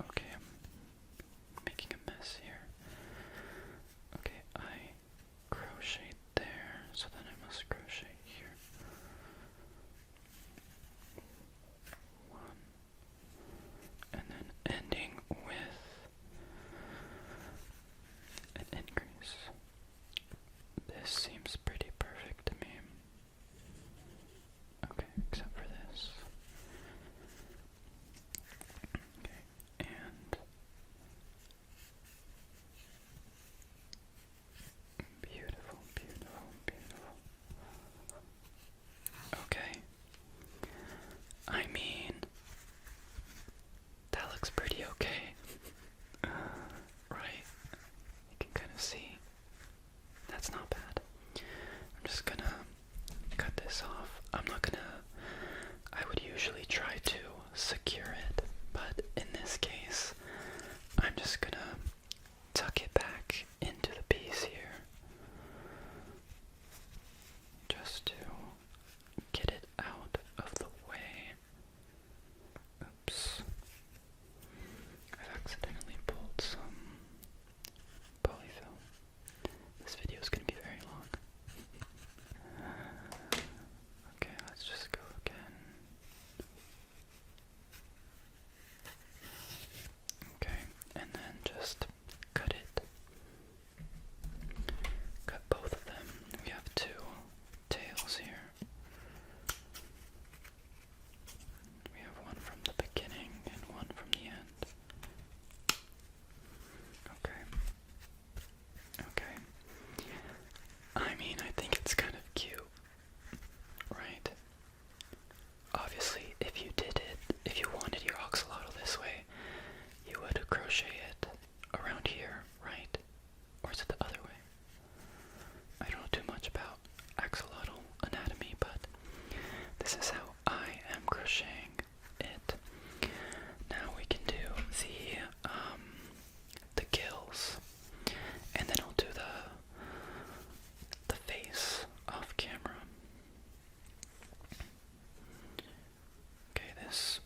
Okay, I'm making a mess here. Okay, I crocheted there, so then I must crochet here. One, and then ending with an increase. This seems pretty perfect to me. Okay, except for this. Okay, and beautiful, beautiful, beautiful. Okay. I mean, that looks pretty okay. Right? You can kind of see. That's not bad. I'm just gonna cut this off. I would usually try to secure it, but in this case, I'm just gonna tuck it back into the piece here. Just to get it out of the way. Oops. I've accidentally pulled some polyfill. This video is going to be very long. Okay, let's just go again. Okay, and then just cut it. Cut both of them. We have two tails here. We have one from the beginning and one from the end. Okay. Okay. I mean, I think it's kind of cute, right? Obviously, if you wanted your axolotl this way, you would crochet it around here, right? Or is it the other way? I don't know too much about axolotl anatomy, but this is how I am crocheting it. Now we can do the gills, and then I'll do the face off camera. Okay, this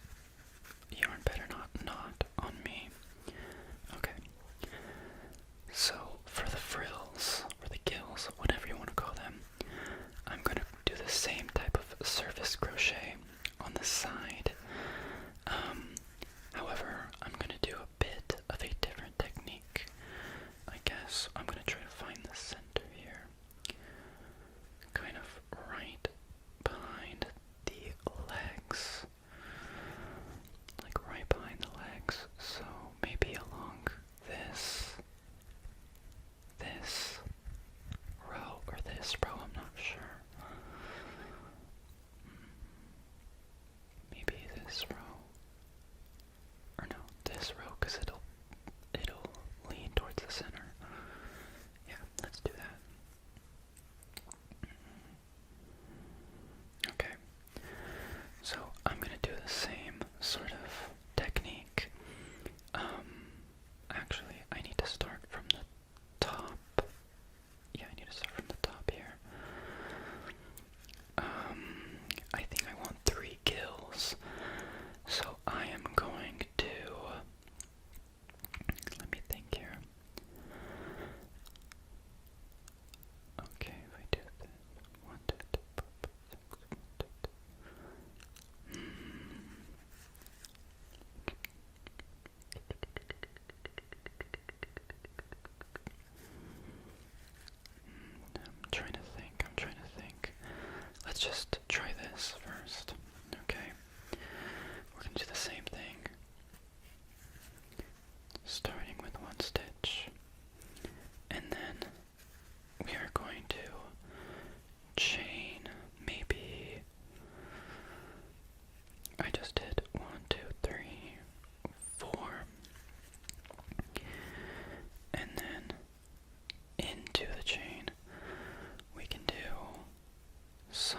yarn better not on me. Okay. So for the frills, or the gills, whatever you want to call them, I'm going to do the same type of surface crochet on the side. However, I'm going to do a bit of a different technique. I guess I'm going to try to find the center here. Kind of right behind the legs. Like right behind the legs. So maybe along this row or this row, I'm not sure. Maybe this row. Or no, this row, because it'll lean towards the center. Yeah, let's do that. Okay. So I'm gonna do the same sort of technique. Actually, I need to start from the top. Yeah, I need to start from the top here. I think I want 3 gills. So I am going to, let me think here. Okay, if I do this, 1, 2, 3, 4, 5, 6, 1, 2, 3. I'm trying to think. Let's just try this first, okay? We're going to do the same thing. Starting with 1 stitch. And then we are going to chain maybe, I just did 1, 2, 3, 4. And then into the chain we can do some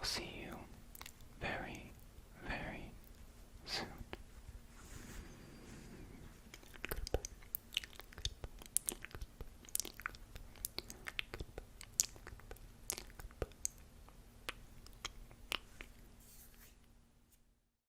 I'll see